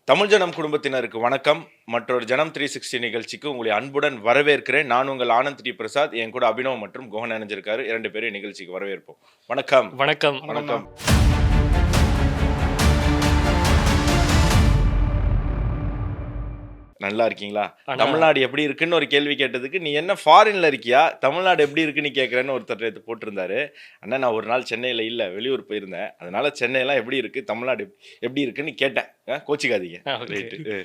தமிழ் ஜனம் குடும்பத்தினருக்கு வணக்கம். மற்றொரு ஜனம் 360 நிகழ்ச்சிக்கு உங்களை அன்புடன் வரவேற்கிறேன். நான் உங்கள் ஆனந்த் டி பிரசாத். என் கூட அபினவ் மற்றும் குஹன் இணைஞ்சிருக்காரு. 2 பேரும் நிகழ்ச்சிக்கு வரவேற்போம். வணக்கம். வணக்கம். வணக்கம். நல்லா இருக்கீங்களா? தமிழ்நாடு எப்படி இருக்குன்னு ஒரு கேள்வி கேட்டதுக்கு, நீ என்ன ஃபாரின்ல இருக்கியா, தமிழ்நாடு எப்படி இருக்குன்னு கேட்குறேன்னு ஒருத்தர் நேத்து போட்டிருந்தாரு. அண்ணா, நான் ஒரு நாள் சென்னையில் இல்லை, வெளியூர் போயிருந்தேன். அதனால சென்னையெல்லாம் எப்படி இருக்கு, தமிழ்நாடு எப்படி இருக்குன்னு கேட்டேன். கோச்சிக்காதீங்க. ரைட்டு.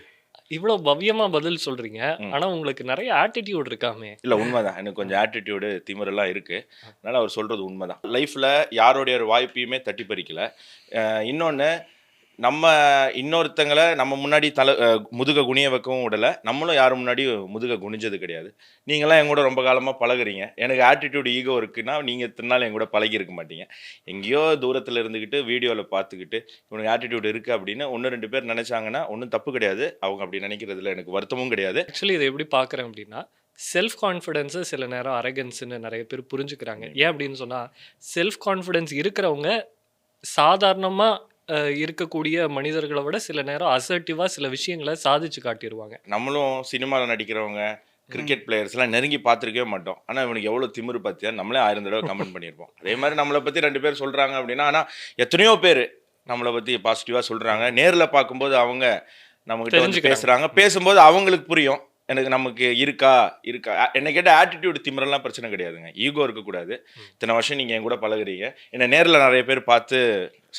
இவ்வளவு பவ்யமா பதில் சொல்றீங்க. ஆனா உங்களுக்கு நிறைய ஆட்டிடியூட் இருக்காமே. இல்ல, உண்மைதான். எனக்கு கொஞ்சம் ஆட்டிடியூடு திமிரெல்லாம் இருக்கு. அதனால அவர் சொல்றது உண்மைதான். லைஃப்ல யாருடைய ஒரு வாய்ப்பையுமே தட்டி பறிக்கல. இன்னொன்னு, நம்ம இன்னொருத்தங்களை நம்ம முன்னாடி முதுக குனிய வைக்கவும் விடலை. நம்மளும் யாரும் முன்னாடி முதுக குனிஞ்சது கிடையாது. நீங்களாம் என் கூட ரொம்ப காலமாக பழகுறீங்க. எனக்கு ஆட்டிடியூட் ஈகோ இருக்குன்னா நீங்கள் திருநாள் என் கூட பழகி இருக்க மாட்டீங்க. எங்கேயோ தூரத்தில் இருந்துக்கிட்டு வீடியோவில் பார்த்துக்கிட்டு இவனுக்கு ஆட்டிடியூட் இருக்குது அப்படின்னு 1-2 பேர் நினச்சாங்கன்னா ஒன்றும் தப்பு கிடையாது. அவங்க அப்படி நினைக்கிறதுல எனக்கு வருத்தமும் கிடையாது. ஆக்சுவலி இதை எப்படி பார்க்குறேன் அப்படின்னா, செல்ஃப் கான்ஃபிடென்ஸை சில நேரம் அரகன்ஸ்ன்னு நிறைய பேர் புரிஞ்சுக்கிறாங்க. ஏன் அப்படின்னு சொன்னால், செல்ஃப் கான்ஃபிடென்ஸ் இருக்கிறவங்க சாதாரணமாக இருக்கக்கூடிய மனிதர்களை விட சில நேரம் அசர்ட்டிவாக சில விஷயங்களை சாதிச்சு காட்டிடுவாங்க. நம்மளும் சினிமாவில் நடிக்கிறவங்க, கிரிக்கெட் பிளேயர்ஸ்லாம் நெருங்கி பார்த்துருக்கவே மாட்டோம். ஆனால் இவனுக்கு எவ்வளோ திமிரு பார்த்தியா, நம்மளே 1000 தடவை கமெண்ட் பண்ணியிருப்போம். அதே மாதிரி நம்மளை பற்றி 2 பேர் சொல்கிறாங்க அப்படின்னா, ஆனால் எத்தனையோ பேர் நம்மளை பற்றி பாசிட்டிவாக சொல்கிறாங்க. நேரில் பார்க்கும்போது அவங்க நம்மகிட்ட வந்து பேசுகிறாங்க. பேசும்போது அவங்களுக்கு புரியும் நமக்கு இருக்கா. என்னை கேட்ட ஆட்டிடியூட் திமிரெல்லாம் பிரச்சனை கிடையாதுங்க. ஈகோ இருக்கக்கூடாது. இத்தனை வருஷம் நீங்கள் என் கூட பழகுறீங்க. என்னை நேரில் நிறைய பேர் பார்த்து,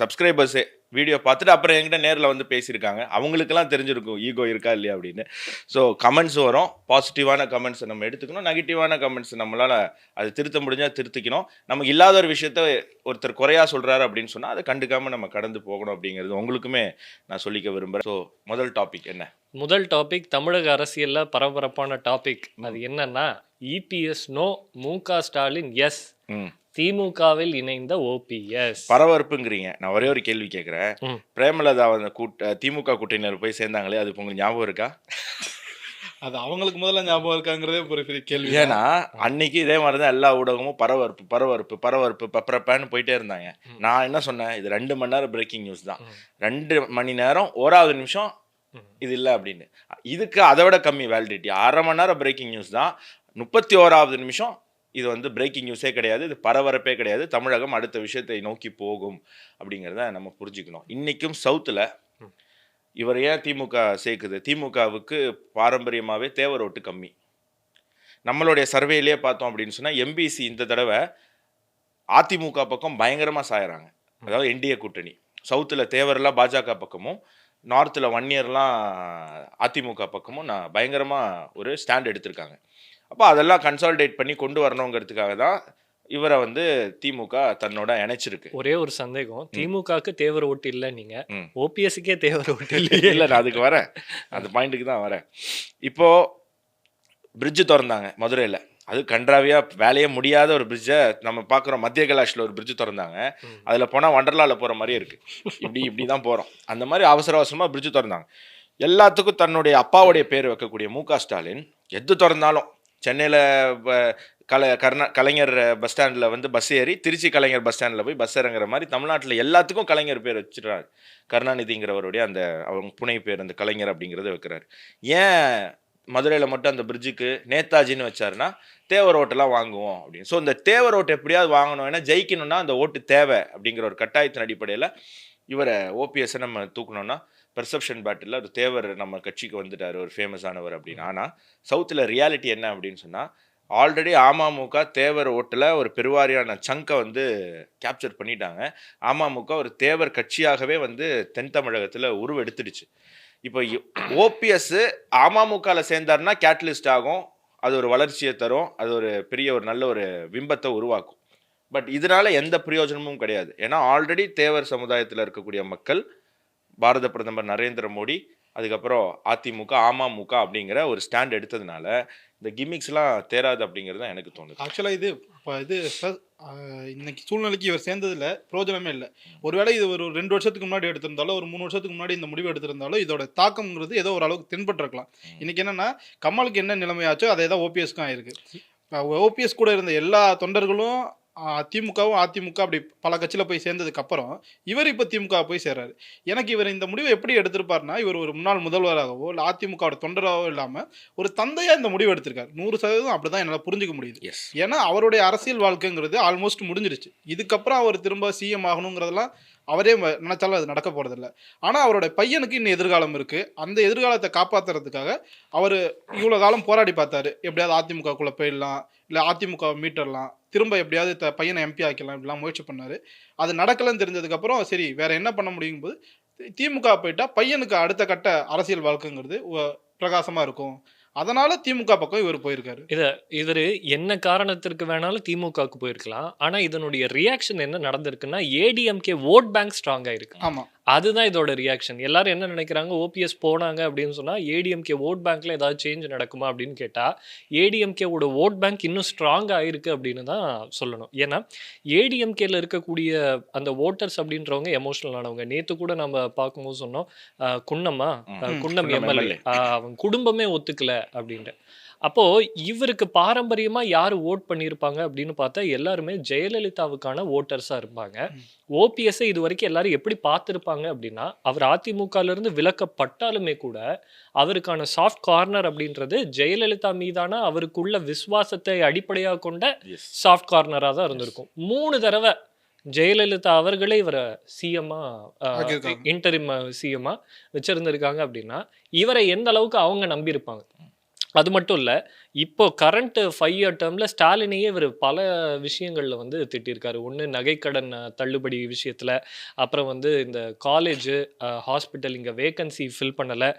சப்ஸ்கிரைபர்ஸே வீடியோ பார்த்துட்டு அப்புறம் என்கிட்ட நேரில் வந்து பேசியிருக்காங்க. அவங்களுக்கெல்லாம் தெரிஞ்சிருக்கும் ஈகோ இருக்கா இல்லையா அப்படின்னு. ஸோ கமெண்ட்ஸ் வரும். பாசிட்டிவான கமெண்ட்ஸை நம்ம எடுத்துக்கணும். நெகட்டிவான கமெண்ட்ஸ் நம்மளால் அது திருத்த முடிஞ்சால் திருத்திக்கணும். நமக்கு இல்லாத ஒரு விஷயத்த ஒருத்தர் குறையா சொல்கிறாரு அப்படின்னு சொன்னால் அதை கண்டுக்காமல் நம்ம கடந்து போகணும் அப்படிங்கிறது உங்களுக்குமே நான் சொல்லிக்க விரும்புகிறேன். ஸோ முதல் டாபிக் என்ன? முதல் டாபிக் தமிழக அரசியலில் பரபரப்பான டாபிக். அது என்னன்னா, இபிஎஸ் நோ, மு.க. ஸ்டாலின் எஸ், திமுகவில் இணைந்த ஓபிஎஸ். பரபரப்புங்கிறீங்க. நான் ஒரே ஒரு கேள்வி கேட்குறேன். பிரேமலதா வந்து திமுக கூட்டணியில் போய் சேர்ந்தாங்களே, அது உங்களுக்கு ஞாபகம் இருக்கா? அது அவங்களுக்கு முதல்ல ஞாபகம் இருக்காங்கிறதே ஒரு பெரிய கேள்வி. ஏன்னா அன்னைக்கு இதே மாதிரி தான் எல்லா ஊடகமும் பரபரப்பு பப்பரப்பான்னு போயிட்டே இருந்தாங்க. நான் என்ன சொன்னேன், இது 2 மணி நேரம் பிரேக்கிங் நியூஸ் தான். 2 மணி நேரம் 1வது நிமிஷம் இது இல்லை அப்படின்னு. இதுக்கு அதை விட கம்மி வேலிடிட்டி. 1/2 மணி நேரம் பிரேக்கிங் நியூஸ் தான். 31வது நிமிஷம் இது வந்து பிரேக்கிங் நியூஸே கிடையாது, இது பரபரப்பே கிடையாது. தமிழகம் அடுத்த விஷயத்தை நோக்கி போகும் அப்படிங்கிறத நம்ம புரிஞ்சுக்கணும். இன்றைக்கும் சவுத்தில் இவர் ஏன் திமுக சேர்க்குது? திமுகவுக்கு பாரம்பரியமாகவே தேவர் ஓட்டு கம்மி. நம்மளுடைய சர்வேலேயே பார்த்தோம் அப்படின்னு சொன்னால், எம்பிசி இந்த தடவை அதிமுக பக்கம் பயங்கரமாக சாயறாங்க. அதாவது என்டிஏ கூட்டணி. சவுத்தில் தேவரெல்லாம் பாஜக பக்கமும், நார்த்தில் வன்னியர்லாம் அதிமுக பக்கமும் பயங்கரமாக ஒரு ஸ்டாண்ட் எடுத்திருக்காங்க. அப்போ அதெல்லாம் கன்சாலிடேட் பண்ணி கொண்டு வரணுங்கிறதுக்காக தான் இவரை வந்து திமுக தன்னோட இணைச்சிருக்கு. ஒரே ஒரு சந்தேகம், திமுகவுக்கு தேவர் ஓட்டு இல்லை, நீங்க ஓபிஎஸ்க்கே தேவர் ஓட்டு இல்லை. இல்லை, நான் அதுக்கு வரேன். அந்த பாயிண்ட்டுக்கு தான் வரேன். இப்போ பிரிட்ஜு திறந்தாங்க மதுரையில். அது கன்றாவியாக வேலையே முடியாத ஒரு பிரிட்ஜை நம்ம பார்க்குறோம். மத்திய கைலாஷில் ஒரு பிரிட்ஜு திறந்தாங்க. அதில் போனால் வண்டர்லாவில் போகிற மாதிரியே இருக்குது. இப்படி தான் போகிறோம். அந்த மாதிரி அவசரமாக பிரிட்ஜு திறந்தாங்க. எல்லாத்துக்கும் தன்னுடைய அப்பாவுடைய பேர் வைக்கக்கூடிய மு.க. ஸ்டாலின் எது திறந்தாலும், சென்னையில் கலைஞர் பஸ் ஸ்டாண்டில் வந்து பஸ் ஏறி திருச்சி கலைஞர் பஸ் ஸ்டாண்டில் போய் பஸ் இறங்குற மாதிரி தமிழ்நாட்டில் எல்லாத்துக்கும் கலைஞர் பேர் வச்சுட்டாரு. கருணாநிதிங்கிறவருடைய அந்த அவங்க புனை பேர் அந்த கலைஞர் அப்படிங்கிறத வைக்கிறாரு. ஏன் மதுரையில் மட்டும் அந்த பிரிட்ஜுக்கு நேதாஜின்னு வச்சாருன்னா, தேவர் ஓட்டெல்லாம் வாங்குவோம் அப்படின்னு. ஸோ இந்த தேவர் ஓட்டு எப்படியாவது வாங்கணும், ஏன்னா ஜெயிக்கணும்னா அந்த ஓட்டு தேவை அப்படிங்கிற ஒரு கட்டாயத்தின் அடிப்படையில் இவரை ஓபிஎஸ்ஸை நம்ம தூக்கணும்னா, பெர்செப்ஷன் பேட்டில் ஒரு தேவர் நம்ம கட்சிக்கு வந்துட்டார், ஒரு ஃபேமஸானவர் அப்படின்னு. ஆனால் சவுத்தில் ரியாலிட்டி என்ன அப்படின்னு சொன்னால், ஆல்ரெடி அமமுக தேவர் ஓட்டில் ஒரு பெருவாரியான சங்கை வந்து கேப்சர் பண்ணிட்டாங்க. அமமுக ஒரு தேவர் கட்சியாகவே வந்து தென் தமிழகத்தில் உருவெடுத்துடுச்சு. இப்போ ஓபிஎஸ் அமமுகவில் சேர்ந்தாருன்னா கேட்டலிஸ்ட் ஆகும், அது ஒரு வளர்ச்சியை தரும், அது ஒரு பெரிய ஒரு நல்ல ஒரு பிம்பத்தை உருவாக்கும். பட் இதனால எந்த பிரயோஜனமும் கிடையாது. ஏன்னா ஆல்ரெடி தேவர் சமுதாயத்தில் இருக்கக்கூடிய மக்கள் பாரத பிரதமர் நரேந்திர மோடி, அதுக்கப்புறம் அதிமுக அமமுக அப்படிங்கிற ஒரு ஸ்டாண்ட் எடுத்ததுனால இந்த கிமிக்ஸ்லாம் தேராது அப்படிங்கிறது தான் எனக்கு தோணுது. ஆக்சுவலாக இன்னைக்கு சூழ்நிலைக்கு இவர் சேர்ந்ததுல பிரயோஜனமே இல்லை. ஒருவேளை இது ஒரு 2 வருஷத்துக்கு முன்னாடி எடுத்திருந்தாலும், ஒரு 3 வருஷத்துக்கு முன்னாடி இந்த முடிவு எடுத்திருந்தாலும் இதோட தாக்கம்ங்கிறது ஏதோ ஒரு அளவுக்கு தென்பட்டிருக்கலாம். இன்னைக்கு என்னன்னா, கமலுக்கு என்ன நிலைமையாச்சோ அதே தான் ஓபிஎஸ்க்கும் ஆயிருக்கு. ஓபிஎஸ் கூட இருந்த எல்லா தொண்டர்களும் திமுகவும் அதிமுக அப்படி பல கட்சியில போய் சேர்ந்ததுக்கு அப்புறம் இவர் இப்ப திமுக போய் சேர்றாரு. எனக்கு இவர் இந்த முடிவை எப்படி எடுத்திருப்பாருன்னா, இவர் ஒரு முன்னாள் முதல்வராகவோ இல்ல அதிமுகவோட தொண்டராகவோ இல்லாம ஒரு தந்தையா இந்த முடிவு எடுத்திருக்காரு. 100% அப்படிதான் என்னால புரிஞ்சுக்க முடியுது. எஸ். ஏன்னா அவருடைய அரசியல் வாழ்க்கைங்கிறது ஆல்மோஸ்ட் முடிஞ்சிருச்சு. இதுக்கப்புறம் அவர் திரும்ப சிஎம் ஆகணுங்கிறதெல்லாம் அவரே நினைச்சாலும் அது நடக்க போறதில்ல. ஆனா அவரோட பையனுக்கு இன்னும் எதிர்காலம் இருக்கு. அந்த எதிர்காலத்தை காப்பாத்துறதுக்காக அவரு இவ்வளவு காலம் போராடி பார்த்தாரு. எப்படியாவது அதிமுகக்குள்ள போயிடலாம், இல்ல அதிமுகவை மீட்டரலாம், திரும்ப எப்படியாவது பையனை எம்பி ஆக்கலாம், இப்படிலாம் முயற்சி பண்ணாரு. அது நடக்கலன்னு தெரிஞ்சதுக்கு அப்புறம் சரி வேற என்ன பண்ண முடியும் போது திமுக போயிட்டா பையனுக்கு அடுத்த கட்ட அரசியல் வாழ்க்கைங்கிறது பிரகாசமா இருக்கும். அதனால திமுக பக்கம் இவர் போயிருக்காரு. இவரு என்ன காரணத்திற்கு வேணாலும் திமுகவுக்கு போயிருக்கலாம். ஆனா இதனுடைய ரியாக்ஷன் என்ன நடந்திருக்குன்னா, ஏடிஎம்கே ஓட் பேங்க் ஸ்ட்ராங்கா இருக்கு. ஆமா. அதுதான் இதோட ரியாக்ஷன். எல்லாரும் என்ன நினைக்கிறாங்க, ஓபிஎஸ் போனாங்க அப்படின்னு சொன்னா ஏடிஎம்கே ஓட் பேங்க்ல ஏதாவது சேஞ்ச் நடக்குமா அப்படின்னு கேட்டா, ஏடிஎம்கேவோட ஓட் பேங்க் இன்னும் ஸ்ட்ராங் ஆயிருக்கு அப்படின்னு தான் சொல்லணும். ஏன்னா ஏடிஎம்கேல இருக்கக்கூடிய அந்த ஓட்டர்ஸ் அப்படின்றவங்க எமோஷனல் ஆனவங்க. நேத்து கூட நம்ம பார்க்கும்போது சொன்னோம், குன்னம்மா குன்னம் குன்னம் எம்எல்ஏ MLA. அவங்க குடும்பமே ஒத்துக்கல அப்படின்ட்டு. அப்போ இவருக்கு பாரம்பரியமா யாரு ஓட் பண்ணியிருப்பாங்க அப்படின்னு பார்த்தா எல்லாருமே ஜெயலலிதாவுக்கான ஓட்டர்ஸா இருப்பாங்க. ஓபிஎஸ் இது வரைக்கும் எல்லாரும் எப்படி பார்த்திருப்பாங்க அப்படின்னா, அவர் அதிமுகல இருந்து விலக்கப்பட்டாலுமே கூட அவருக்கான சாஃப்ட் கார்னர் அப்படின்றது ஜெயலலிதா மீதான அவருக்குள்ள விசுவாசத்தை அடிப்படையாக கொண்ட எஸ். சாஃப்ட் கார்னரா தான் இருந்திருக்கும். 3 தடவை ஜெயலலிதா அவர்களே இவரை சிஎம்மா ஆக்கியிருக்காங்க. இன்டரிம் சிஎம்மா வச்சிருந்திருக்காங்க அப்படின்னா இவரை எந்த அளவுக்கு அவங்க நம்பியிருப்பாங்க. அது மட்டும் இல்ல, இப்போ கரண்ட் 5 இயர் டேர்ம்ல ஸ்டாலினையே இவர் பல விஷயங்கள்ல வந்து திட்டியிருக்காரு. ஒண்ணு நகைக்கடன் தள்ளுபடி விஷயத்துல, அப்புறம் வந்து இந்த காலேஜ் ஹாஸ்பிட்டல் இங்க வேகன்சி ஃபில் பண்ணல,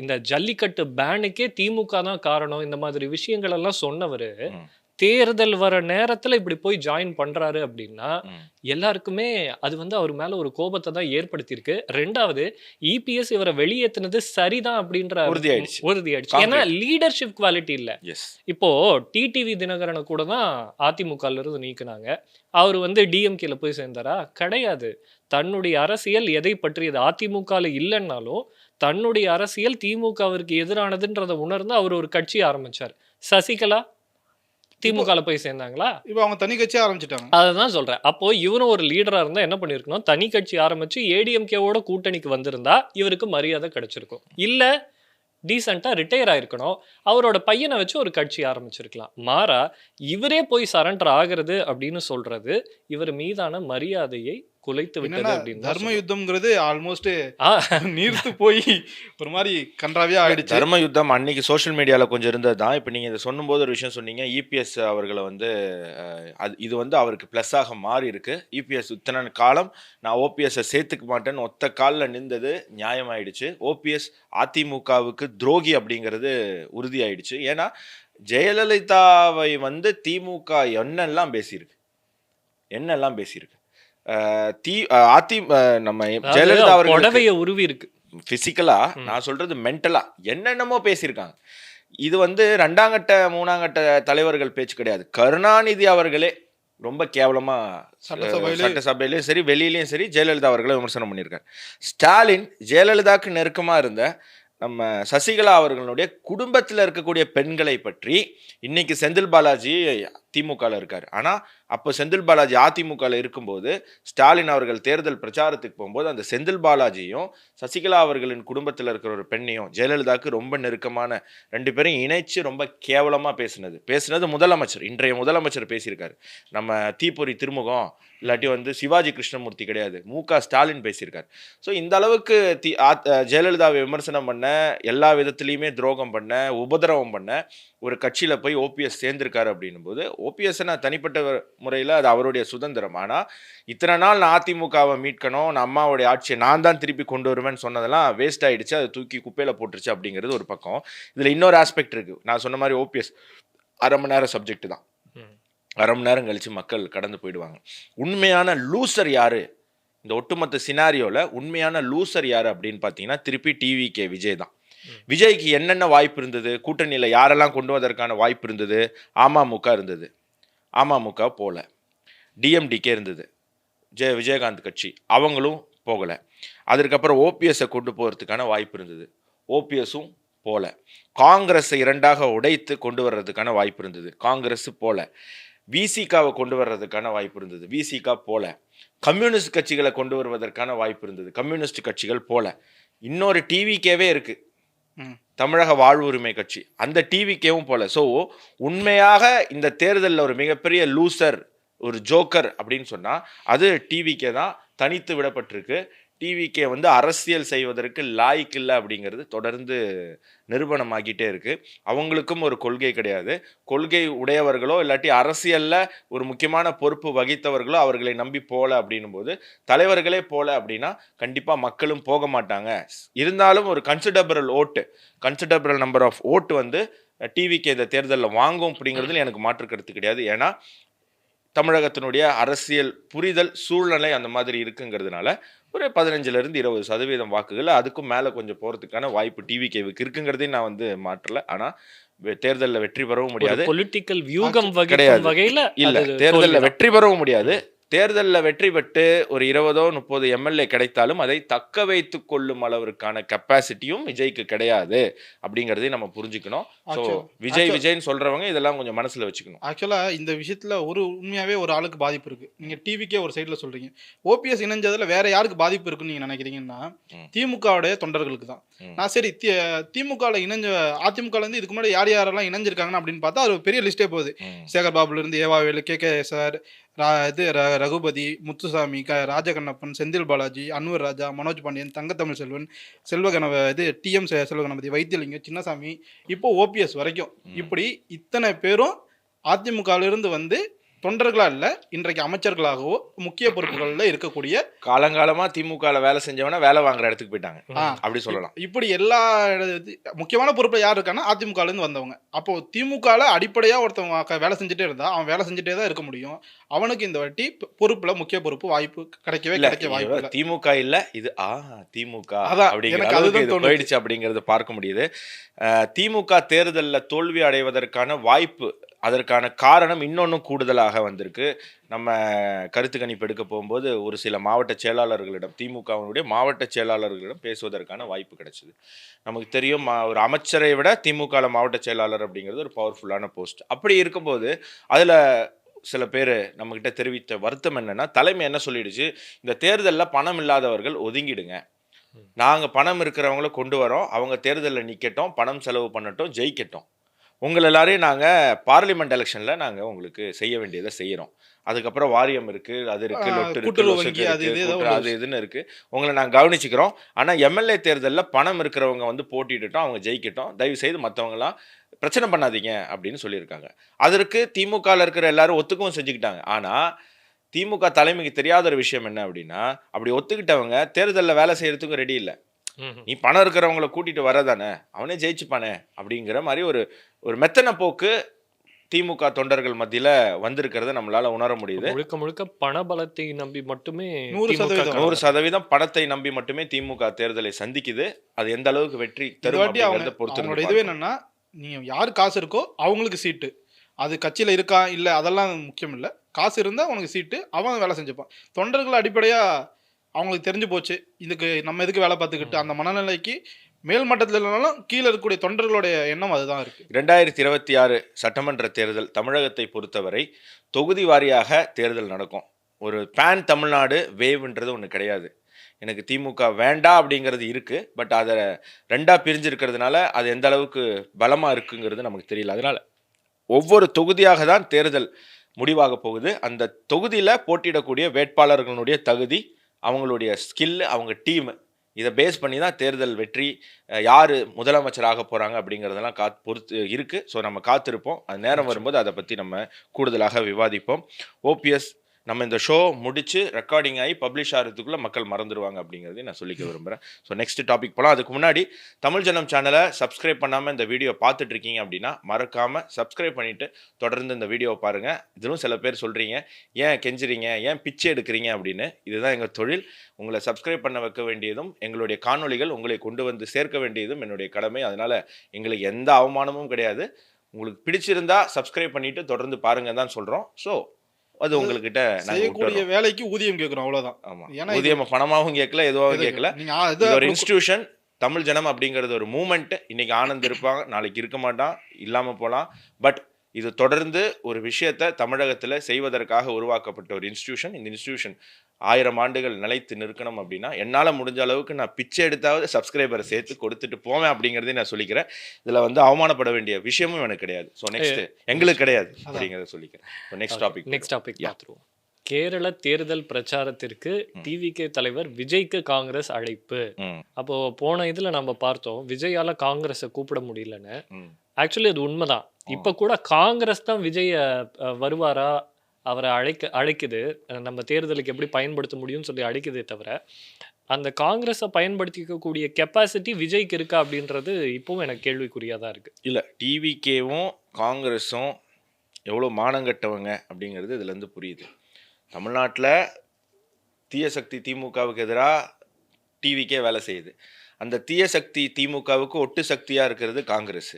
இந்த ஜல்லிக்கட்டு பேனுக்கே திமுக தான் காரணம், இந்த மாதிரி விஷயங்கள் எல்லாம் சொன்னவர் ம். தேர்தல் வர நேரத்துல இப்படி போய் ஜாயின் பண்றாரு அப்படின்னா ம். எல்லாருக்குமே அது வந்து அவர் மேல ஒரு கோபத்தை தான் ஏற்படுத்தியிருக்கு. 2வது இபிஎஸ் இவரை வெளியேற்றினது சரிதான் அப்படின்ற உறுதியாயிடுச்சு. உறுதியாயிடுச்சு. ஏன்னா லீடர்ஷிப் குவாலிட்டி இல்ல. எஸ். இப்போ டிடிவி தினகரனை கூட தான் அதிமுகல இருந்து நீக்குனாங்க. அவர் வந்து டிஎம்கேல போய் சேர்ந்தாரா? கிடையாது. தன்னுடைய அரசியல் எதை பற்றியது அதிமுகல இல்லைன்னாலும் தன்னுடைய அரசியல் திமுகவிற்கு எதிரானதுன்றதை உணர்ந்து அவர் ஒரு கட்சி ஆரம்பிச்சார். சசிகலா திமுகல போய் சேர்ந்தாங்களா? இப்ப அவங்க தனி கட்சியா ஆரம்பிச்சிட்டாங்க. அததான் சொல்றேன். அப்போ இவரும் ஒரு லீடரா இருந்தா என்ன பண்ணிருக்கணும், தனி கட்சி ஆரம்பிச்சு ஏடிஎம்கேவோட கூட்டணிக்கு வந்திருந்தா இவருக்கு மரியாதை கிடைச்சிருக்கும். இல்ல டீசெண்டா ரிட்டையர் ஆயிருக்கணும். அவரோட பையனை வச்சு ஒரு கட்சி ஆரம்பிச்சிருக்கலாம். மாறா இவரே போய் சரண்டர் ஆகிறது அப்படின்னு சொல்றது இவர் மீதான மரியாதையை குலைத்து விட்டது என்னன்னா அப்படின்னு தான் தர்ம சொல்லணும். யுத்தம்ங்கிறது ஆல்மோஸ்ட் ஆ, நீர்த்து போய் ஒரு மாதிரி கன்றாவியா ஆயிடுச்சு. தர்ம யுத்தம் அன்னைக்கு சோஷியல் மீடியாவில் கொஞ்சம் இருந்தது தான். இப்போ நீங்கள் இதை சொல்லும்போது ஒரு விஷயம் சொன்னீங்க, இபிஎஸ் அவர்களை வந்து இது வந்து அவருக்கு ப்ளஸ்ஸாக மாறி இருக்கு. இபிஎஸ் இத்தனை காலம் நான் ஓபிஎஸ்ஸை சேர்த்துக்க மாட்டேன்னு ஒத்த காலில் நின்றது நியாயமாயிடுச்சு. ஓபிஎஸ் அதிமுகவுக்கு துரோகி அப்படிங்கிறது உறுதியாயிடுச்சு. ஏன்னா ஜெயலலிதாவை வந்து திமுக என்னெல்லாம் பேசியிருக்கு. நம்ம அதாவது ஜெயலலிதா அவர்கள் புடவைய உருவி இருக்கு. பிசிக்கலா, நான் சொல்றது மென்டலா என்னென்னமோ பேசியிருக்காங்க. இது வந்து 2ஆம் கட்ட 3ஆம் கட்ட தலைவர்கள் பேச்சு கிடையாது. கருணாநிதி அவர்களே ரொம்ப கேவலமா சட்டசபையிலையும் சரி வெளியிலையும் சரி ஜெயலலிதா அவர்களை விமர்சனம் பண்ணியிருக்காரு. ஸ்டாலின் ஜெயலலிதாவுக்கு நெருக்கமா இருந்த நம்ம சசிகலா அவர்களுடைய குடும்பத்தில் இருக்கக்கூடிய பெண்களை பற்றி இன்னைக்கு செந்தில் பாலாஜி திமுகவில் இருக்காரு. ஆனால் அப்போ செந்தில் பாலாஜி அதிமுகவில் இருக்கும்போது ஸ்டாலின் அவர்கள் தேர்தல் பிரச்சாரத்துக்கு போகும்போது அந்த செந்தில் பாலாஜியும் சசிகலா அவர்களின் குடும்பத்தில் இருக்கிற ஒரு பெண்ணையும் ஜெயலலிதாவுக்கு ரொம்ப நெருக்கமான 2 பேரையும் இணைச்சு ரொம்ப கேவலமாக பேசுனது முதலமைச்சர், இன்றைய முதலமைச்சர் பேசியிருக்காரு. நம்ம தீப்பொறி திருமுகம் இல்லாட்டி வந்து சிவாஜி கிருஷ்ணமூர்த்தி கிடையாது, மு.க. ஸ்டாலின் பேசியிருக்காரு. ஸோ இந்த அளவுக்கு ஜெயலலிதாவை விமர்சனம் பண்ண, எல்லா விதத்துலையுமே துரோகம் பண்ண, உபதிரவம் பண்ண ஒரு கட்சியில் போய் ஓபிஎஸ் சேர்ந்திருக்காரு அப்படின்னும் போது, ஓபிஎஸ் நான் தனிப்பட்ட முறையில் அது அவருடைய சுதந்திரம். ஆனால் இத்தனை நாள் நான் அதிமுகவை மீட்கணும், நான் அம்மாவுடைய ஆட்சியை நான் தான் திருப்பி கொண்டு வருவேன்னு சொன்னதெல்லாம் வேஸ்ட் ஆகிடுச்சு, அதை தூக்கி குப்பையில் போட்டுருச்சு அப்படிங்கிறது ஒரு பக்கம். இதில் இன்னொரு ஆஸ்பெக்ட் இருக்குது. நான் சொன்ன மாதிரி ஓபிஎஸ் அரை மணி நேரம் சப்ஜெக்ட் தான், அரை மணி நேரம் கழித்து மக்கள் கடந்து போயிடுவாங்க. உண்மையான லூசர் யார் இந்த ஒட்டுமொத்த சினாரியோவில்? உண்மையான லூசர் யார் அப்படின்னு பார்த்தீங்கன்னா திருப்பி டிவிகே விஜய் தான். விஜய்க்கு என்னென்ன வாய்ப்பு இருந்தது, கூட்டணியில் யாரெல்லாம் கொண்டு வதற்கான வாய்ப்பு இருந்தது? அமமுக இருந்தது, அமமுக போகல. டிஎம்டிகே இருந்தது, விஜயகாந்த் கட்சி, அவங்களும் போகலை. அதற்கப்புறம் ஓபிஎஸ்ஸை கொண்டு போகிறதுக்கான வாய்ப்பு இருந்தது, ஓபிஎஸும் போகல. காங்கிரஸை 2ஆக உடைத்து கொண்டு வர்றதுக்கான வாய்ப்பு இருந்தது, காங்கிரஸ் போகல. விசிகாவை கொண்டு வர்றதுக்கான வாய்ப்பு இருந்தது, விசிகா போல. கம்யூனிஸ்ட் கட்சிகளை கொண்டு வருவதற்கான வாய்ப்பு இருந்தது, கம்யூனிஸ்ட் கட்சிகள் போல. இன்னொரு டிவிகேவே இருக்கு, தமிழக வாழ்வுரிமை கட்சி, அந்த டிவிகேவும் போல. ஸோ உண்மையாக இந்த தேர்தலில் ஒரு மிகப்பெரிய லூசர், ஒரு ஜோக்கர் அப்படின்னு சொன்னால் அது டிவிகே தான். தனித்து விடப்பட்டிருக்கு. டிவிகே வந்து அரசியல் செய்வதற்கு லாய்க்கு இல்லை அப்படிங்கிறது தொடர்ந்து நிரூபணமாகிட்டே இருக்கு. அவங்களுக்கும் ஒரு கொள்கை கிடையாது. கொள்கை உடையவர்களோ இல்லாட்டி அரசியலில் ஒரு முக்கியமான பொறுப்பு வகித்தவர்களோ அவர்களை நம்பி போல அப்படின்னும் போது, தலைவர்களே போல அப்படின்னா கண்டிப்பாக மக்களும் போக மாட்டாங்க. இருந்தாலும் ஒரு கன்சிடரபிள் நம்பர் ஆஃப் ஓட்டு வந்து டிவிகே இந்த தேர்தலில் வாங்கும் அப்படிங்கிறதுல எனக்கு மாற்று கருத்து கிடையாது. ஏன்னா தமிழகத்தினுடைய அரசியல் புரிதல் சூழ்நிலை அந்த மாதிரி இருக்குங்கிறதுனால ஒரு 15-20% வாக்குகள், அதுக்கும் மேலே கொஞ்சம் போகிறதுக்கான வாய்ப்பு டிவிகேவுக்கு இருக்குங்கிறதையும் நான் வந்து மாற்றல. ஆனால் தேர்தலில் வெற்றி பெறவும் முடியாது, பொலிட்டிக்கல் வியூகம் கிடையாது வகையில் இல்லை, தேர்தலில் வெற்றி பெறவும் முடியாது. தேர்தலில் வெற்றி பெற்று ஒரு 20-30 எம்எல்ஏ கிடைத்தாலும் அதை தக்க வைத்து கொள்ளும் அளவிற்கான கெப்பாசிட்டியும் விஜய்க்கு கிடையாது அப்படிங்கிறதையும் நம்ம புரிஞ்சுக்கணும். ஸோ விஜய்னு சொல்றவங்க இதெல்லாம் கொஞ்சம் மனசுல வச்சுக்கணும். ஆக்சுவலா இந்த விஷயத்துல உண்மையாவே ஒரு ஆளுக்கு பாதிப்பு இருக்கு. நீங்க டிவிக்கே ஒரு சைட்ல சொல்றீங்க, ஓபிஎஸ் இணைஞ்சதுல வேற யாருக்கு பாதிப்பு இருக்குன்னு நீங்க நினைக்கிறீங்கன்னா திமுகவுடைய தொண்டர்களுக்கு தான். நான் சரி திமுகவில் இணைஞ்ச அதிமுகல இருந்து இதுக்கு முன்னாடி யாரெல்லாம் இணைஞ்சிருக்காங்கன்னு அப்படின்னு பார்த்தா அது பெரிய லிஸ்டே போகுது. சேகர் பாபுல இருந்து EV Velu, K sir, Raghupathi, Muthusamy, Rajakannappan, Senthil Balaji, Anwar Raja, Manoj Pandian, தங்கத்தமிழ் Selvan, DM Selvaganapathi, Vaithilingam, Chinnasamy, இப்போ ஓபிஎஸ் வரைக்கும் இப்படி இத்தனை பேரும் அதிமுகவிலிருந்து வந்து தொண்டர்களா இல்ல இன்றைக்கு அமைச்சர்களாகவோ முக்கிய பொறுப்புகள்ல இருக்கக்கூடிய, காலங்காலமா திமுகல வேலை செஞ்சவன வேலை வாங்குற இடத்துக்கு போயிட்டாங்க அப்படி சொல்லலாம். இப்படி எல்லா முக்கியமான பொறுப்புல யார் இருக்கான்னா அதிமுகல இருந்து வந்தவங்க. அப்போ திமுகல அடிப்படையா ஒருத்தவங்க வேலை செஞ்சுட்டே இருந்தா அவன் வேலை செஞ்சுட்டே தான் இருக்க முடியும். அவனுக்கு இந்த வாட்டி பொறுப்புல முக்கிய பொறுப்பு வாய்ப்பு கிடைக்க வாய்ப்பு இல்லை. திமுக இல்ல, இது திமுக அப்படிங்கிறது போயிடுச்சு அப்படிங்கறத பார்க்க முடியுது. திமுக தேர்தலில் தோல்வி அடைவதற்கான வாய்ப்பு, அதற்கான காரணம் இன்னொன்னும் கூடுதலாக வந்திருக்கு. நம்ம கருத்து கணிப்பு எடுக்க போகும்போது ஒரு சில மாவட்ட செயலாளர்களிடம், திமுகவினுடைய மாவட்ட செயலாளர்களிடம் பேசுவதற்கான வாய்ப்பு கிடைச்சிது. நமக்கு தெரியும், ஒரு அமைச்சரை விட திமுக மாவட்ட செயலாளர் அப்படிங்கிறது ஒரு பவர்ஃபுல்லான போஸ்ட். அப்படி இருக்கும்போது அதில் சில பேர் நம்மக்கிட்ட தெரிவித்த வருத்தம் என்னன்னா, தலைமை என்ன சொல்லிடுச்சு, இந்த தேர்தலில் பணம் இல்லாதவர்கள் ஒதுங்கிடுங்க, நாங்கள் பணம் இருக்கிறவங்கள கொண்டு வரோம், அவங்க தேர்தலில் நிற்கட்டும், பணம் செலவு பண்ணட்டும், ஜெயிக்கட்டும், உங்களை எல்லாரையும் நாங்கள் பார்லிமெண்ட் எலெக்ஷனில் நாங்கள் உங்களுக்கு செய்ய வேண்டியதை செய்கிறோம், அதுக்கப்புறம் வாரியம் இருக்குது, அது இருக்குது, லொட்டு இருக்குது, அது இதுன்னு இருக்குது, உங்களை நாங்கள் கவனிச்சுக்கிறோம், ஆனால் எம்எல்ஏ தேர்தலில் பணம் இருக்கிறவங்க வந்து போட்டிட்டுட்டோம், அவங்க ஜெயிக்கட்டும், தயவு செய்து மற்றவங்களாம் பிரச்சனை பண்ணாதீங்க அப்படின்னு சொல்லியிருக்காங்க. அதற்கு திமுகவில் இருக்கிற எல்லாரும் ஒத்துக்கவும் செஞ்சுக்கிட்டாங்க. ஆனால் திமுக தலைமைக்கு தெரியாத ஒரு விஷயம் என்ன அப்படின்னா, அப்படி ஒத்துக்கிட்டவங்க தேர்தலில் வேலை செய்யறதுக்கும் ரெடி இல்லை. நீ பணம் இருக்கிறவங்களை கூட்டிட்டு வரதானே, அவனே ஜெயிச்சுப்பானே அப்படிங்கிற மாதிரி ஒரு மெத்தன போக்கு திமுக தொண்டர்கள் மத்தியில வந்திருக்கிறத நம்மளால உணர முடியுது. முழுக்க முழுக்க பண பலத்தை நம்பி மட்டுமே 100% பணத்தை நம்பி மட்டுமே திமுக தேர்தலை சந்திக்குது. அது எந்த அளவுக்கு வெற்றி தரும் அப்படிங்கறத பொறுத்து. இதுவே என்னன்னா, நீங்க யாரு காசு இருக்கோ அவங்களுக்கு சீட்டு, அது கட்சியில இருக்கா இல்ல அதெல்லாம் முக்கியம் இல்லை, காசு இருந்தா உனக்கு சீட்டு, அவன் வேலை செஞ்சுப்பான். தொண்டர்கள் அடிப்படையா அவங்களுக்கு தெரிஞ்சு போச்சு, இதுக்கு நம்ம எதுக்கு வேலை பார்த்துக்கிட்டு, அந்த மனநிலைக்கு மேல் மட்டத்தில் இல்லைனாலும் கீழே இருக்கக்கூடிய தொண்டர்களுடைய எண்ணம் அதுதான் இருக்கு. 2026 சட்டமன்ற தேர்தல் தமிழகத்தை பொறுத்தவரை தொகுதி வாரியாக தேர்தல் நடக்கும். ஒரு பேன் தமிழ்நாடு வேவ்ன்றது ஒன்று கிடையாது. எனக்கு திமுக வேண்டாம் அப்படிங்கிறது இருக்குது, பட் அதை ரெண்டாக பிரிஞ்சிருக்கிறதுனால அது எந்த அளவுக்கு பலமாக இருக்குங்கிறது நமக்கு தெரியல. அதனால் ஒவ்வொரு தொகுதியாக தான் தேர்தல் முடிவாக போகுது. அந்த தொகுதியில் போட்டியிடக்கூடிய வேட்பாளர்களுடைய தகுதி, அவங்களுடைய ஸ்கில், அவங்க டீம், இதை பேஸ் பண்ணி தான் தேர்தல் வெற்றி, யார் முதலமைச்சராக போகிறாங்க அப்படிங்கிறதெல்லாம் பொறுத்து இருக்குது. ஸோ நம்ம காத்திருப்போம், அது நேரம் வரும்போது அதை பற்றி நம்ம கூடுதலாக விவாதிப்போம். ஓபிஎஸ் நம்ம இந்த ஷோ முடிச்சு ரெக்கார்டிங் ஆகி பப்ளிஷ் ஆகிறதுக்குள்ளே மக்கள் மறந்துடுவாங்க அப்படிங்கிறதையும் நான் சொல்லிக்க விரும்புகிறேன். ஸோ நெக்ஸ்ட் டாபிக் போகலாம். அதுக்கு முன்னாடி தமிழ் ஜனம் சேனலை சப்ஸ்கிரைப் பண்ணாமல் இந்த வீடியோ பார்த்துட்ருக்கீங்க அப்படின்னா மறக்காமல் சப்ஸ்கிரைப் பண்ணிவிட்டு தொடர்ந்து இந்த வீடியோவை பாருங்கள். இதுவும் சில பேர் சொல்கிறீங்க, ஏன் கெஞ்சுறீங்க, ஏன் பிச்சை எடுக்கிறீங்க அப்படின்னு. இதுதான் எங்கள் தொழில். உங்களை சப்ஸ்கிரைப் பண்ண வைக்க வேண்டியதும், எங்களுடைய காணொளிகள் உங்களை கொண்டு வந்து சேர்க்க வேண்டியதும் என்னுடைய கடமை. அதனால் எங்களுக்கு எந்த அவமானமும் கிடையாது. உங்களுக்கு பிடிச்சிருந்தா சப்ஸ்கிரைப் பண்ணிவிட்டு தொடர்ந்து பாருங்க தான் சொல்கிறோம். ஸோ அது உங்ககிட்ட செய்யக்கூடிய வேலைக்கு ஊதியம் கேட்குறோம், அவ்வளோதான். ஆமாம், ஊதியம் பணமாகவும் கேட்கல, எதுவாகவும் கேட்கல. ஒரு இன்ஸ்டிடியூஷன், தமிழ் ஜனம் அப்படிங்கிறது ஒரு மூமெண்ட். இன்னைக்கு ஆனந்த் இருப்பாங்க, நாளைக்கு இருக்க மாட்டான், இல்லாமல் போகலாம். பட் இது தொடர்ந்து ஒரு விஷயத்தை தமிழகத்தில் செய்வதற்காக உருவாக்கப்பட்ட ஒரு இன்ஸ்டிடியூஷன். இந்த இன்ஸ்டிடியூஷன் 1000 ஆண்டுகள் நிலைத்து நிற்கணும் அப்படின்னா என்னால் முடிஞ்ச அளவுக்கு நான் பிச்சை எடுத்தாவது சப்ஸ்கிரைபரை சேர்த்து கொடுத்துட்டு போவேன் அப்படிங்கிறதையும் நான் சொல்லிக்கிறேன். இதில் வந்து அவமானப்பட வேண்டிய விஷயமும் எனக்கு கிடையாது. ஸோ நெக்ஸ்ட் எங்களுக்கு கிடையாது அப்படிங்கிறத சொல்லிக்கிறேன். நெக்ஸ்ட் டாபிக் பார்த்துருவோம். கேரள தேர்தல் பிரச்சாரத்திற்கு டிவிகே தலைவர் விஜய்க்கு காங்கிரஸ் அழைப்பு. அப்போ போன இதுல நம்ம பார்த்தோம் விஜயால காங்கிரஸை கூப்பிட முடியலன்னு. ஆக்சுவலி அது உண்மைதான். இப்ப கூட காங்கிரஸ் தான் விஜய வருவாரா அவரை அழைக்குது, நம்ம தேர்தலுக்கு எப்படி பயன்படுத்த முடியும்னு சொல்லி அழைக்குதே தவிர அந்த காங்கிரஸை பயன்படுத்திக்கக்கூடிய கெப்பாசிட்டி விஜய்க்கு இருக்கா அப்படின்றது இப்பவும் எனக்கு கேள்விக்குறியாக தான் இருக்கு. இல்லை, டிவிகேவும் காங்கிரஸும் எவ்வளோ மானங்கட்டவங்க அப்படிங்கிறது இதுலேருந்து புரியுது. தமிழ்நாட்டில் தீய சக்தி திமுகவுக்கு எதிராக டிவிக்கே வேலை செய்யுது. அந்த தீய சக்தி திமுகவுக்கு ஒட்டு சக்தியாக இருக்கிறது காங்கிரஸ்.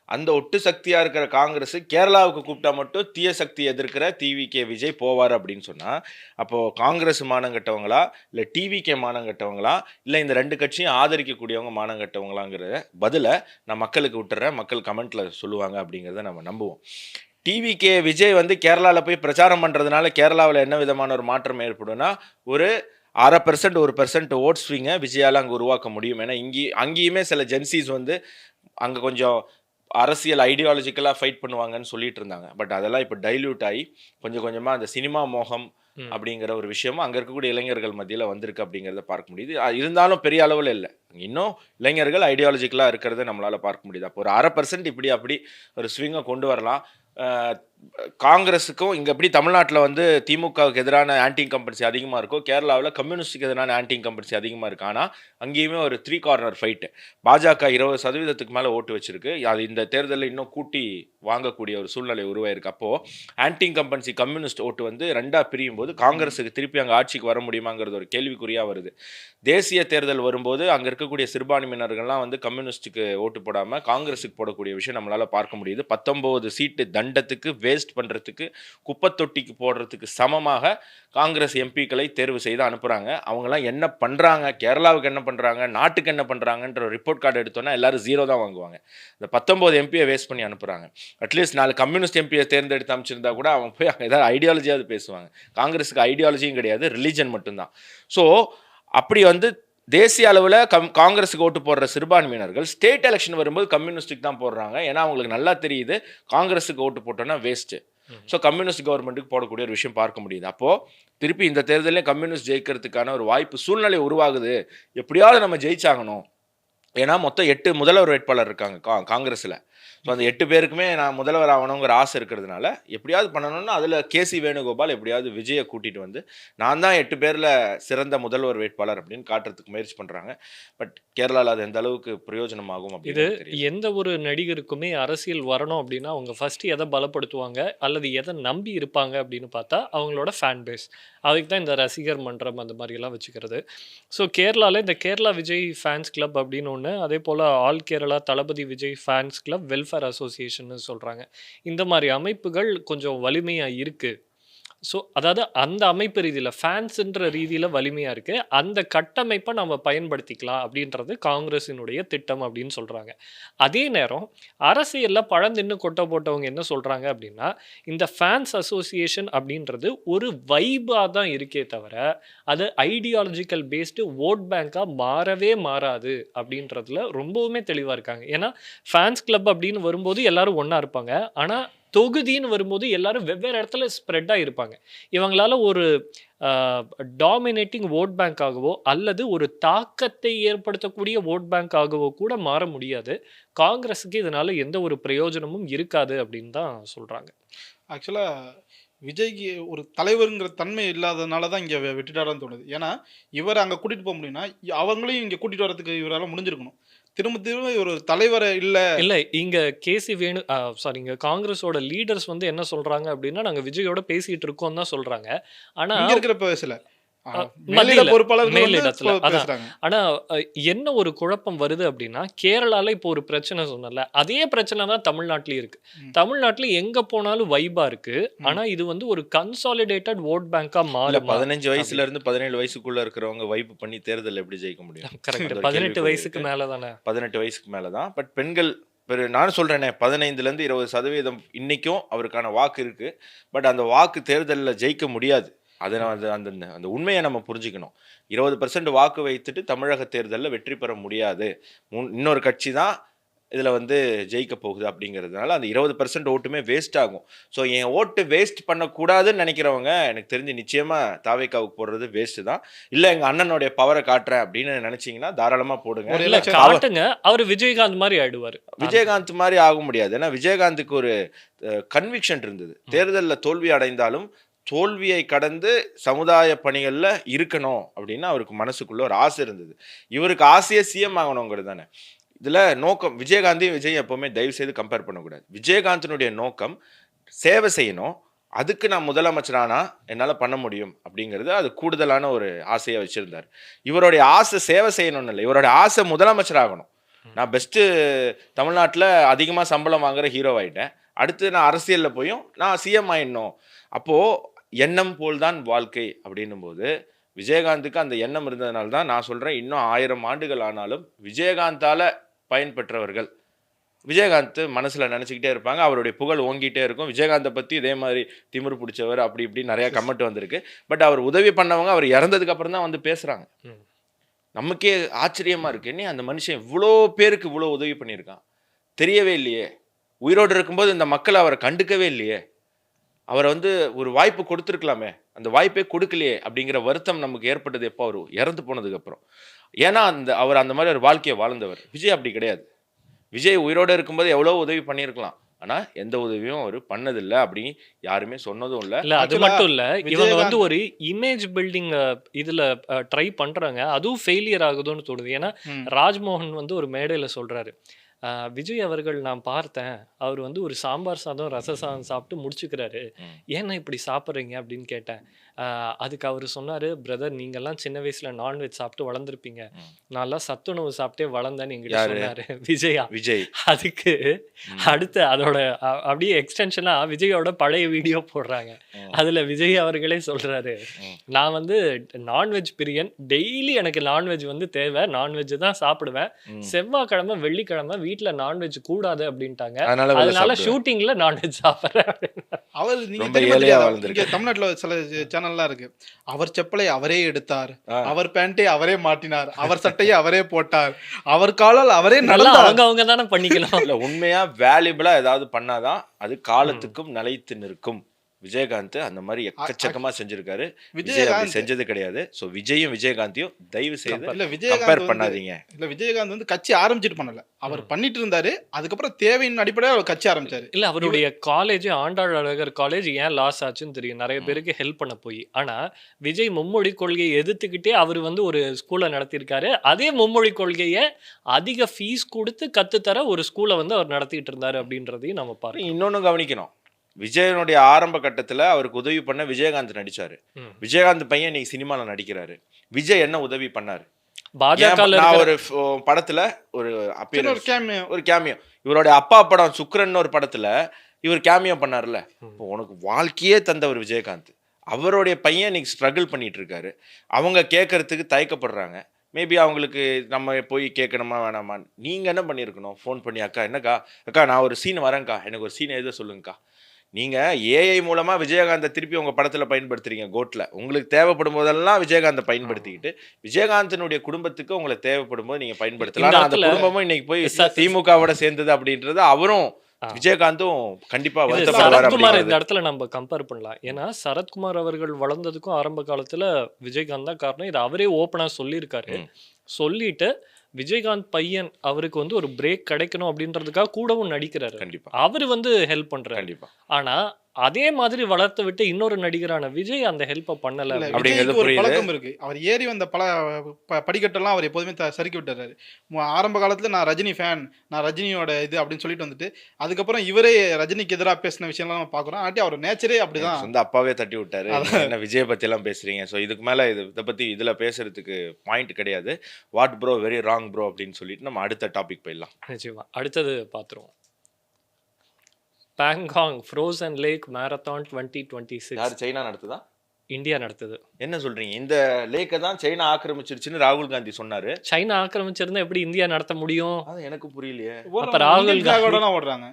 அந்த ஒட்டு சக்தியாக இருக்கிற காங்கிரஸ் கேரளாவுக்கு கூப்பிட்டா மட்டும் தீய சக்தி எதிர்க்கிற டிவிகே விஜய் போவார் அப்படின்னு சொன்னால், அப்போது காங்கிரஸ் மானங்கட்டவங்களா இல்லை டிவிகே மானங்கட்டவங்களா இல்லை இந்த ரெண்டு கட்சியும் ஆதரிக்கக்கூடியவங்க மானங்கட்டவங்களாங்கிற பதிலை நான் மக்களுக்கு விட்டுறேன். மக்கள் கமெண்ட்டில் சொல்லுவாங்க அப்படிங்கிறத நம்ம நம்புவோம். டிவிகே விஜய் வந்து கேரளாவில் போய் பிரச்சாரம் பண்ணுறதுனால கேரளாவில் என்ன விதமான ஒரு மாற்றம் ஏற்படும்னா, ஒரு 1/2% 1% ஓட் ஸ்விங்கை விஜயால் அங்கே உருவாக்க முடியும். ஏன்னா அங்கேயுமே சில ஜென்சிஸ் வந்து அங்கே கொஞ்சம் அரசியல் ஐடியாலஜிக்கலாக ஃபைட் பண்ணுவாங்கன்னு சொல்லிட்டு இருந்தாங்க. பட் அதெல்லாம் இப்போ டைல்யூட் ஆகி கொஞ்சம் கொஞ்சமாக அந்த சினிமா மோகம் அப்படிங்கிற ஒரு விஷயமும் அங்கே இருக்கக்கூடிய இளைஞர்கள் மத்தியில் வந்திருக்கு அப்படிங்கிறத பார்க்க முடியுது. இருந்தாலும் பெரிய அளவில் இல்லை, இன்னும் இளைஞர்கள் ஐடியாலஜிக்கலாக இருக்கிறத நம்மளால் பார்க்க முடியுது. அப்போ ஒரு 1/2% இப்படி அப்படி ஒரு ஸ்விங்கை கொண்டு வரலாம். காங்கிரஸுக்கும் இங்கே எப்படி தமிழ்நாட்டில் வந்து திமுகவுக்கு எதிரான ஆன்டி இன்கம்பன்சி அதிகமாக இருக்கும், கேரளாவில் கம்யூனிஸ்டுக்கு எதிரான ஆன்டி இன்கம்பன்சி அதிகமாக இருக்குது. ஆனால் அங்கேயுமே ஒரு 3 கார்னர் ஃபைட்டு. பாஜக 20% மேலே ஓட்டு வச்சிருக்கு. அது இந்த தேர்தலில் இன்னும் கூட்டி வாங்கக்கூடிய ஒரு சூழ்நிலை உருவாயிருக்கு. அப்போது ஆன்டி இன்கம்பன்சி கம்யூனிஸ்ட் ஓட்டு வந்து 2ஆக பிரியும் போது காங்கிரஸுக்கு திருப்பி அங்கே ஆட்சிக்கு வர முடியுமாங்கிறது ஒரு கேள்விக்குறியாக வருது. தேசிய தேர்தல் வரும்போது அங்கே இருக்கக்கூடிய சிறுபான்மையினர்கள்லாம் வந்து கம்யூனிஸ்ட்டுக்கு ஓட்டு போடாமல் காங்கிரஸுக்கு போடக்கூடிய விஷயம் நம்மளால் பார்க்க முடியுது. 19 சீட்டு தண்டத்துக்கு வேஸ்ட் பண்ணுறதுக்கு குப்பை தொட்டிக்கு போடுறதுக்கு சமமாக காங்கிரஸ் எம்பிக்களை தேர்வு செய்து அனுப்புகிறாங்க. அவங்களாம் என்ன பண்ணுறாங்க, கேரளாவுக்கு என்ன பண்ணுறாங்க, நாட்டுக்கு என்ன பண்ணுறாங்கன்ற ரிப்போர்ட் கார்டு எடுத்தோன்னா எல்லாரும் 0 தான் வாங்குவாங்க. இந்த 19 எம்பியை வேஸ்ட் பண்ணி அனுப்புகிறாங்க. அட்லீஸ்ட் 4 கம்யூனிஸ்ட் எம்பியை தேர்ந்தெடுத்து அமைச்சிருந்தா கூட அவங்க போய் அங்கே ஏதாவது ஐடியாலஜியாவது பேசுவாங்க. காங்கிரஸுக்கு ஐடியாலஜியும் கிடையாது, ரிலீஜன் மட்டும்தான். ஸோ அப்படி வந்து தேசிய அளவில் காங்கிரஸுக்கு ஓட்டு போடுற சிறுபான்மையினர்கள் ஸ்டேட் எலெக்ஷன் வரும்போது கம்யூனிஸ்டுக்கு தான் போடுறாங்க. ஏன்னா அவங்களுக்கு நல்லா தெரியுது காங்கிரஸுக்கு ஓட்டு போட்டோன்னா வேஸ்ட்டு. ஸோ கம்யூனிஸ்ட் கவர்மெண்ட்டுக்கு போடக்கூடிய ஒரு விஷயம் பார்க்க முடியுது. அப்போது திருப்பி இந்த தேர்தலே கம்யூனிஸ்ட் ஜெயிக்கிறதுக்கான ஒரு வாய்ப்பு சூழ்நிலை உருவாகுது. எப்படியாவது நம்ம ஜெயிச்சாகணும். ஏன்னா மொத்தம் 8 முதல்வர் வேட்பாளர் இருக்காங்க காங்கிரஸில். ஸோ அந்த 8 பேருக்குமே நான் முதல்வர் ஆகணுங்கிற ஆசை இருக்கிறதுனால எப்படியாவது பண்ணணும்னா அதில் கேசி வேணுகோபால் எப்படியாவது விஜயை கூட்டிகிட்டு வந்து நான் தான் 8 பேரில் சிறந்த முதல்வர் வேட்பாளர் அப்படின்னு காட்டுறதுக்கு முயற்சி பண்ணுறாங்க. பட் கேரளாவில் அது எந்த அளவுக்கு பிரயோஜனமாகும் இது எந்த ஒரு நடிகருக்குமே அரசியல் வரணும் அப்படின்னா அவங்க ஃபர்ஸ்ட் எதை பலப்படுத்துவாங்க அல்லது எதை நம்பி இருப்பாங்க அப்படின்னு பார்த்தா அவங்களோட ஃபேன் பேஸ். அதுக்கு தான் இந்த ரசிகர் மன்றம் அந்த மாதிரிலாம் வச்சுக்கிறது. ஸோ கேரளாவில் இந்த கேரளா விஜய் ஃபேன்ஸ் கிளப் அப்படின்னு ஒன்று, அதே போல் all Kerala Thalapathy Vijay fans club welfare association சொல்கிறாங்க. இந்த மாதிரி அமைப்புகள் கொஞ்சம் வலிமையாக இருக்குது. ஸோ அதாவது அந்த அமைப்பு ரீதியில் ஃபேன்ஸுன்ற ரீதியில் வலிமையாக இருக்குது. அந்த கட்டமைப்பை நம்ம பயன்படுத்திக்கலாம் அப்படின்றது காங்கிரஸினுடைய திட்டம் அப்படின்னு சொல்கிறாங்க. அதே நேரம் அரசியலில் பழந்தின்னு கொட்டை போட்டவங்க என்ன சொல்கிறாங்க அப்படின்னா, இந்த ஃபேன்ஸ் அசோசியேஷன் அப்படின்றது ஒரு வைபாக தான் இருக்கே தவிர அது ஐடியாலஜிக்கல் பேஸ்டு ஓட் பேங்காக மாறவே மாறாது அப்படின்றதுல ரொம்பவுமே தெளிவாக இருக்காங்க. ஏன்னா ஃபேன்ஸ் கிளப் அப்படின்னு வரும்போது எல்லாரும் ஒன்றா இருப்பாங்க. ஆனால் தொகுதின்னு வரும்போது எல்லாரும் வெவ்வேறு இடத்துல ஸ்ப்ரெட்டாக இருப்பாங்க. இவங்களால ஒரு டாமினேட்டிங் ஓட் பேங்காகவோ அல்லது ஒரு தாக்கத்தை ஏற்படுத்தக்கூடிய ஓட் பேங்காகவோ கூட மாற முடியாது. காங்கிரஸுக்கு இதனால எந்த ஒரு பிரயோஜனமும் இருக்காது அப்படின்னு தான் சொல்கிறாங்க. ஆக்சுவலாக விஜய்க்கு ஒரு தலைவருங்கிற தன்மை இல்லாததுனால தான் இங்கே விட்டுட்டாரான்னு தோணுது. ஏன்னா இவரை அங்கே கூட்டிகிட்டு போக முடியும்னா அவங்களையும் இங்கே கூட்டிகிட்டு வரதுக்கு இவரால் முடிஞ்சிருக்கணும். திரும்ப ஒரு தலைவரை இல்ல இங்க கேசி வேணு சாரி இங்க காங்கிரஸோட லீடர்ஸ் வந்து என்ன சொல்றாங்க அப்படின்னா, நாங்க விஜயோட பேசிட்டு இருக்கோம் தான் சொல்றாங்க. ஆனா இங்க இருக்கிற பேசல ஆனா என்ன ஒரு குழப்பம் வருது அப்படின்னா, கேரளால இப்போ ஒரு பிரச்சனை சொன்னல, அதே பிரச்சனை தான் தமிழ்நாட்டிலயும் இருக்கு. தமிழ்நாட்டுல எங்க போனாலும் வைபா இருக்கு. ஆனா இது வந்து ஒரு கன்சாலிடேட்டட் ஓட் பேங்கா மாறும். 15 வயசுல இருந்து 17 வயசுக்குள்ள இருக்கிறவங்க வைப் பண்ணி தேர்தல் எப்படி ஜெயிக்க முடியும்? கரெக்ட். 18 வயசுக்கு மேலதானே. 18 வயசுக்கு மேலதான். பட் பெண்கள் நானும் சொல்றேனே 15% 20% இன்னைக்கும் அவருக்கான வாக்கு இருக்கு. பட் அந்த வாக்கு தேர்தலில் ஜெயிக்க முடியாது. அதை அந்த அந்த அந்த உண்மையை நம்ம புரிஞ்சுக்கணும். 20% வாக்கு வைத்துட்டு தமிழக தேர்தலில் வெற்றி பெற முடியாது. இன்னொரு கட்சி தான் இதில் வந்து ஜெயிக்க போகுது அப்படிங்கிறதுனால அந்த 20% ஓட்டுமே வேஸ்ட் ஆகும். ஸோ என் ஓட்டு வேஸ்ட் பண்ணக்கூடாதுன்னு நினைக்கிறவங்க எனக்கு தெரிஞ்சு நிச்சயமாக தாவேக்காவுக்கு போடுறது வேஸ்ட் தான். இல்லை எங்கள் அண்ணனுடைய பவரை காட்டுறேன் அப்படின்னு நினைச்சீங்கன்னா தாராளமாக போடுங்க. இல்ல காட்டுங்க, அவர் விஜயகாந்த் மாதிரி ஆயிடுவார். விஜயகாந்த் மாதிரி ஆக முடியாது. ஏன்னா விஜயகாந்துக்கு ஒரு கன்விக்ஷன் இருந்தது. தேர்தலில் தோல்வி அடைந்தாலும் தோல்வியை கடந்து சமுதாய பணிகளில் இருக்கணும் அப்படின்னு அவருக்கு மனசுக்குள்ள ஒரு ஆசை இருந்தது. இவருக்கு ஆசையே சிஎம் ஆகணுங்கிறது தானே இதில் நோக்கம். விஜயகாந்தையும் விஜய் எப்போவுமே தயவு செய்து கம்பேர் பண்ணக்கூடாது. விஜயகாந்தினுடைய நோக்கம் சேவை செய்யணும். அதுக்கு நான் முதலமைச்சரானா என்னால் பண்ண முடியும் அப்படிங்கிறது அது கூடுதலான ஒரு ஆசையாக வச்சுருந்தார். இவருடைய ஆசை சேவை செய்யணும்னு இல்லை, இவருடைய ஆசை முதலமைச்சராகணும். நான் பெஸ்ட்டு தமிழ்நாட்டில் அதிகமாக சம்பளம் வாங்குகிற ஹீரோ ஆகிட்டேன், அடுத்து நான் அரசியலில் போயும் நான் சிஎம் ஆயிடணும். அப்போது எண்ணம் போல் தான் வாழ்க்கை அப்படின்னும் போது விஜயகாந்துக்கு அந்த எண்ணம் இருந்ததுனால தான் நான் சொல்கிறேன், இன்னும் 1000 ஆண்டுகள் ஆனாலும் விஜயகாந்தால் பயன்பெற்றவர்கள் விஜயகாந்த் மனசில் நினச்சிக்கிட்டே இருப்பாங்க. அவருடைய புகழ் ஓங்கிட்டே இருக்கும். விஜயகாந்தை பற்றி இதே மாதிரி திமிரு பிடிச்சவர் அப்படி இப்படி நிறையா கமெண்ட் வந்திருக்கு. பட் அவர் உதவி பண்ணவங்க அவர் இறந்ததுக்கு அப்புறம் தான் வந்து பேசுகிறாங்க. நமக்கே ஆச்சரியமாக இருக்கு, என்ன அந்த மனுஷன் இவ்வளோ பேருக்கு இவ்வளோ உதவி பண்ணியிருக்கான், தெரியவே இல்லையே. உயிரோடு இருக்கும்போது இந்த மக்கள் அவரை கண்டுக்கவே இல்லையே, அவரை வந்து ஒரு வாய்ப்பு கொடுத்துருக்கலாமே, அந்த வாய்ப்பே கொடுக்கலையே அப்படிங்கிற வருத்தம் நமக்கு ஏற்பட்டது எப்போ அவர் இறந்து போனதுக்கு அப்புறம். ஏன்னா அவர் அந்த மாதிரி ஒரு வாழ்க்கையை வாழ்ந்தவர். விஜய் அப்படி கிடையாது. விஜய் உயிரோடு இருக்கும்போது எவ்வளோ உதவி பண்ணியிருக்கலாம், ஆனால் எந்த உதவியும் அவர் பண்ணதில்லை அப்படி யாருமே சொன்னதும் இல்லை. இல்லை அது மட்டும் இல்லை, இவங்க வந்து ஒரு இமேஜ் பில்டிங் இதில் ட்ரை பண்ணுறாங்க, அதுவும் ஃபெயிலியர் ஆகுதுன்னு தோணுது. ஏன்னா ராஜ்மோகன் வந்து ஒரு மேடையில் சொல்கிறாரு, விஜய் அவர்கள் நான் பார்த்தேன், அவர் வந்து ஒரு சாம்பார் சாதம் ரச சாதம் சாப்பிட்டு முடிச்சுக்கிறாரு, ஏன்னா இப்படி சாப்பிட்றீங்க அப்படின்னு கேட்டேன். அதுக்கு அவர் சொன்னார், பிரதர் நீங்கள்லாம் சின்ன வயசில் நான்வெஜ் சாப்பிட்டு வளர்ந்துருப்பீங்க, நான்லாம் சத்துணவு சாப்பிட்டே வளர்ந்தேன்னு என்கிட்ட சொன்னார் விஜய். அதுக்கு அடுத்து அதோட அப்படியே எக்ஸ்டென்ஷனாக விஜயோட பழைய வீடியோ போடுறாங்க. அதில் விஜய் அவர்களே சொல்கிறாரு, நான் வந்து நான்வெஜ் பிரியன், டெய்லி எனக்கு நான்வெஜ் வந்து தேவை, நான்வெஜ் தான் சாப்பிடுவேன், செவ்வாய்க்கிழமை வெள்ளிக்கிழமை வீட்டுல நான்வெஜ் கூடாது அப்படின்ட்டாங்க, அதனால ஷூட்டிங்ல நான்வெஜ் சாப்பிடுறேன். அவர் தமிழ்நாட்டுல சில சேனல்லாம் இருக்கு, அவர் செப்பலை அவரே எடுத்தார், அவர் பேண்டை அவரே மாட்டினார், அவர் சட்டையை அவரே போட்டார், அவர் காலால் அவரே நடந்தார். அவங்க தானே பண்ணிக்கலாம். இல்ல உண்மையா வேல்யூபிளா ஏதாவது பண்ணாதான் அது காலத்துக்கும் நிலைத்து நிற்கும். விஜயகாந்த் அந்த மாதிரி எக்கச்சக்கமா செஞ்சிருக்காரு, விஜய் அப்படி செஞ்சது கிடையாது. சோ விஜயும் விஜயகாந்தையும் தயவு செய்து கம்பேர் பண்ணாதீங்க. இல்ல விஜயகாந்த் வந்து கட்சி ஆரம்பிச்சிட்டு பண்ணல, அவர் பண்ணிட்டு இருந்தாரு, அதுக்கப்புறம் தேவையின் அடிப்படையில் அவர் கட்சி ஆரம்பிச்சாரு. இல்ல அவருடைய காலேஜ் ஆண்டாள் அழகர் காலேஜ் ஏன் லாஸ் ஆச்சுன்னு தெரியும், நிறைய பேருக்கு ஹெல்ப் பண்ண போய். ஆனா விஜய் மும்மொழி கொள்கையை எதிர்த்துக்கிட்டே அவர் வந்து ஒரு ஸ்கூலை நடத்தியிருக்காரு. அதே மும்மொழி கொள்கையை அதிக ஃபீஸ் கொடுத்து கத்துத்தர ஒரு ஸ்கூலை வந்து அவர் நடத்திட்டு இருந்தாரு அப்படின்றதையும் நம்ம பாருங்க. இன்னொன்னு கவனிக்கணும், விஜயனுடைய ஆரம்ப கட்டத்தில் அவருக்கு உதவி பண்ண விஜயகாந்த் நடிச்சாரு. விஜயகாந்த் பையன் இன்னைக்கு சினிமாவில் நடிக்கிறாரு. விஜய் என்ன உதவி பண்ணாரு? பாஜக ஒரு படத்துல ஒரு கேமியோ, இவருடைய அப்பா படம் சுக்ரன் ஒரு படத்துல இவர் கேமியோ பண்ணார்ல. உனக்கு வாழ்க்கையே தந்தவர் விஜயகாந்த். அவருடைய பையன் இன்னைக்கு ஸ்ட்ரகிள் பண்ணிட்டு இருக்காரு. அவங்க கேட்கறதுக்கு தயக்கப்படுறாங்க. மேபி அவங்களுக்கு நம்ம போய் கேட்கணுமா வேணாமா? நீங்க என்ன பண்ணியிருக்கணும், ஃபோன் பண்ணி அக்கா என்னக்கா, அக்கா நான் ஒரு சீன் வரேன்க்கா, எனக்கு ஒரு சீன் எழுத சொல்லுங்கக்கா. நீங்க ஏஐ மூலமா விஜயகாந்தை திருப்பி உங்க படத்துல பயன்படுத்துறீங்க. கோட்ல உங்களுக்கு தேவைப்படும் போதெல்லாம் விஜயகாந்தை பயன்படுத்திக்கிட்டு விஜயகாந்தனுடைய குடும்பத்துக்கு உங்களுக்கு தேவைப்படும் போது நீங்க பயன்படுத்தலாம். அந்த குடும்பமும் இன்னைக்கு போய் திமுகவோட சேர்ந்தது அப்படின்றது அவரும் விஜயகாந்தும் கண்டிப்பா சரத்குமார் இந்த இடத்துல நம்ம கம்பேர் பண்ணலாம். ஏன்னா சரத்குமார் அவர்கள் வளர்ந்ததுக்கும் ஆரம்ப காலத்துல விஜயகாந்த் தான் காரணம். இது அவரே ஓப்பனா சொல்லியிருக்காரு. சொல்லிட்டு விஜயகாந்த் பையன் அவருக்கு வந்து ஒரு பிரேக் கிடைக்கணும் அப்படின்றதுக்காக கூடவும் நடிக்கிறாரு. கண்டிப்பா அவரு வந்து ஹெல்ப் பண்றாரு. கண்டிப்பா. ஆனா அதே மாதிரி வளர்த்து விட்டு இன்னொரு நடிகரான விஜய் அந்த ஹெல்ப்பை பண்ணல அப்படிங்கிறது ஒரு பழக்கம் இருக்கு. அவர் ஏறி வந்த படிக்கட்டெல்லாம் அவர் எப்போதுமே சறுக்கி விட்டுறாரு. ஆரம்ப காலத்துல நான் ரஜினி ஃபேன், நான் ரஜினியோட இது அப்படின்னு சொல்லிட்டு வந்துட்டு அதுக்கப்புறம் இவரே ரஜினிக்கு எதிராக பேசின விஷயம்லாம் நம்ம பாக்குறோம். ஆட்டி அவர் நேச்சரே அப்படிதான். சொந்த அப்பாவே தட்டி விட்டாரு. என்ன விஜய் பத்தி எல்லாம் பேசுறீங்க? ஸோ இதுக்கு மேல இதை பத்தி இதுல பேசுறதுக்கு பாயிண்ட் கிடையாது. What bro very wrong bro அப்படின்னு சொல்லிட்டு நம்ம அடுத்த டாபிக் போயிடலாம். நிச்சயமா அடுத்தது பாத்துருவோம். Pangong frozen lake marathon 2026. யார் சைனா நடத்துதா? இந்தியா நடத்துது. என்ன சொல்றீங்க? இந்த லேக்கை தான் சைனா ஆக்கிரமிச்சிருச்சுன்னு ராகுல் காந்தி சொன்னாரு. சைனா ஆக்கிரமிச்சிருந்தா எப்படி இந்தியா நடத்த முடியும்? அது எனக்கு புரியலையே. அப்ப ராகுல் காந்தி ஓடுறாங்க.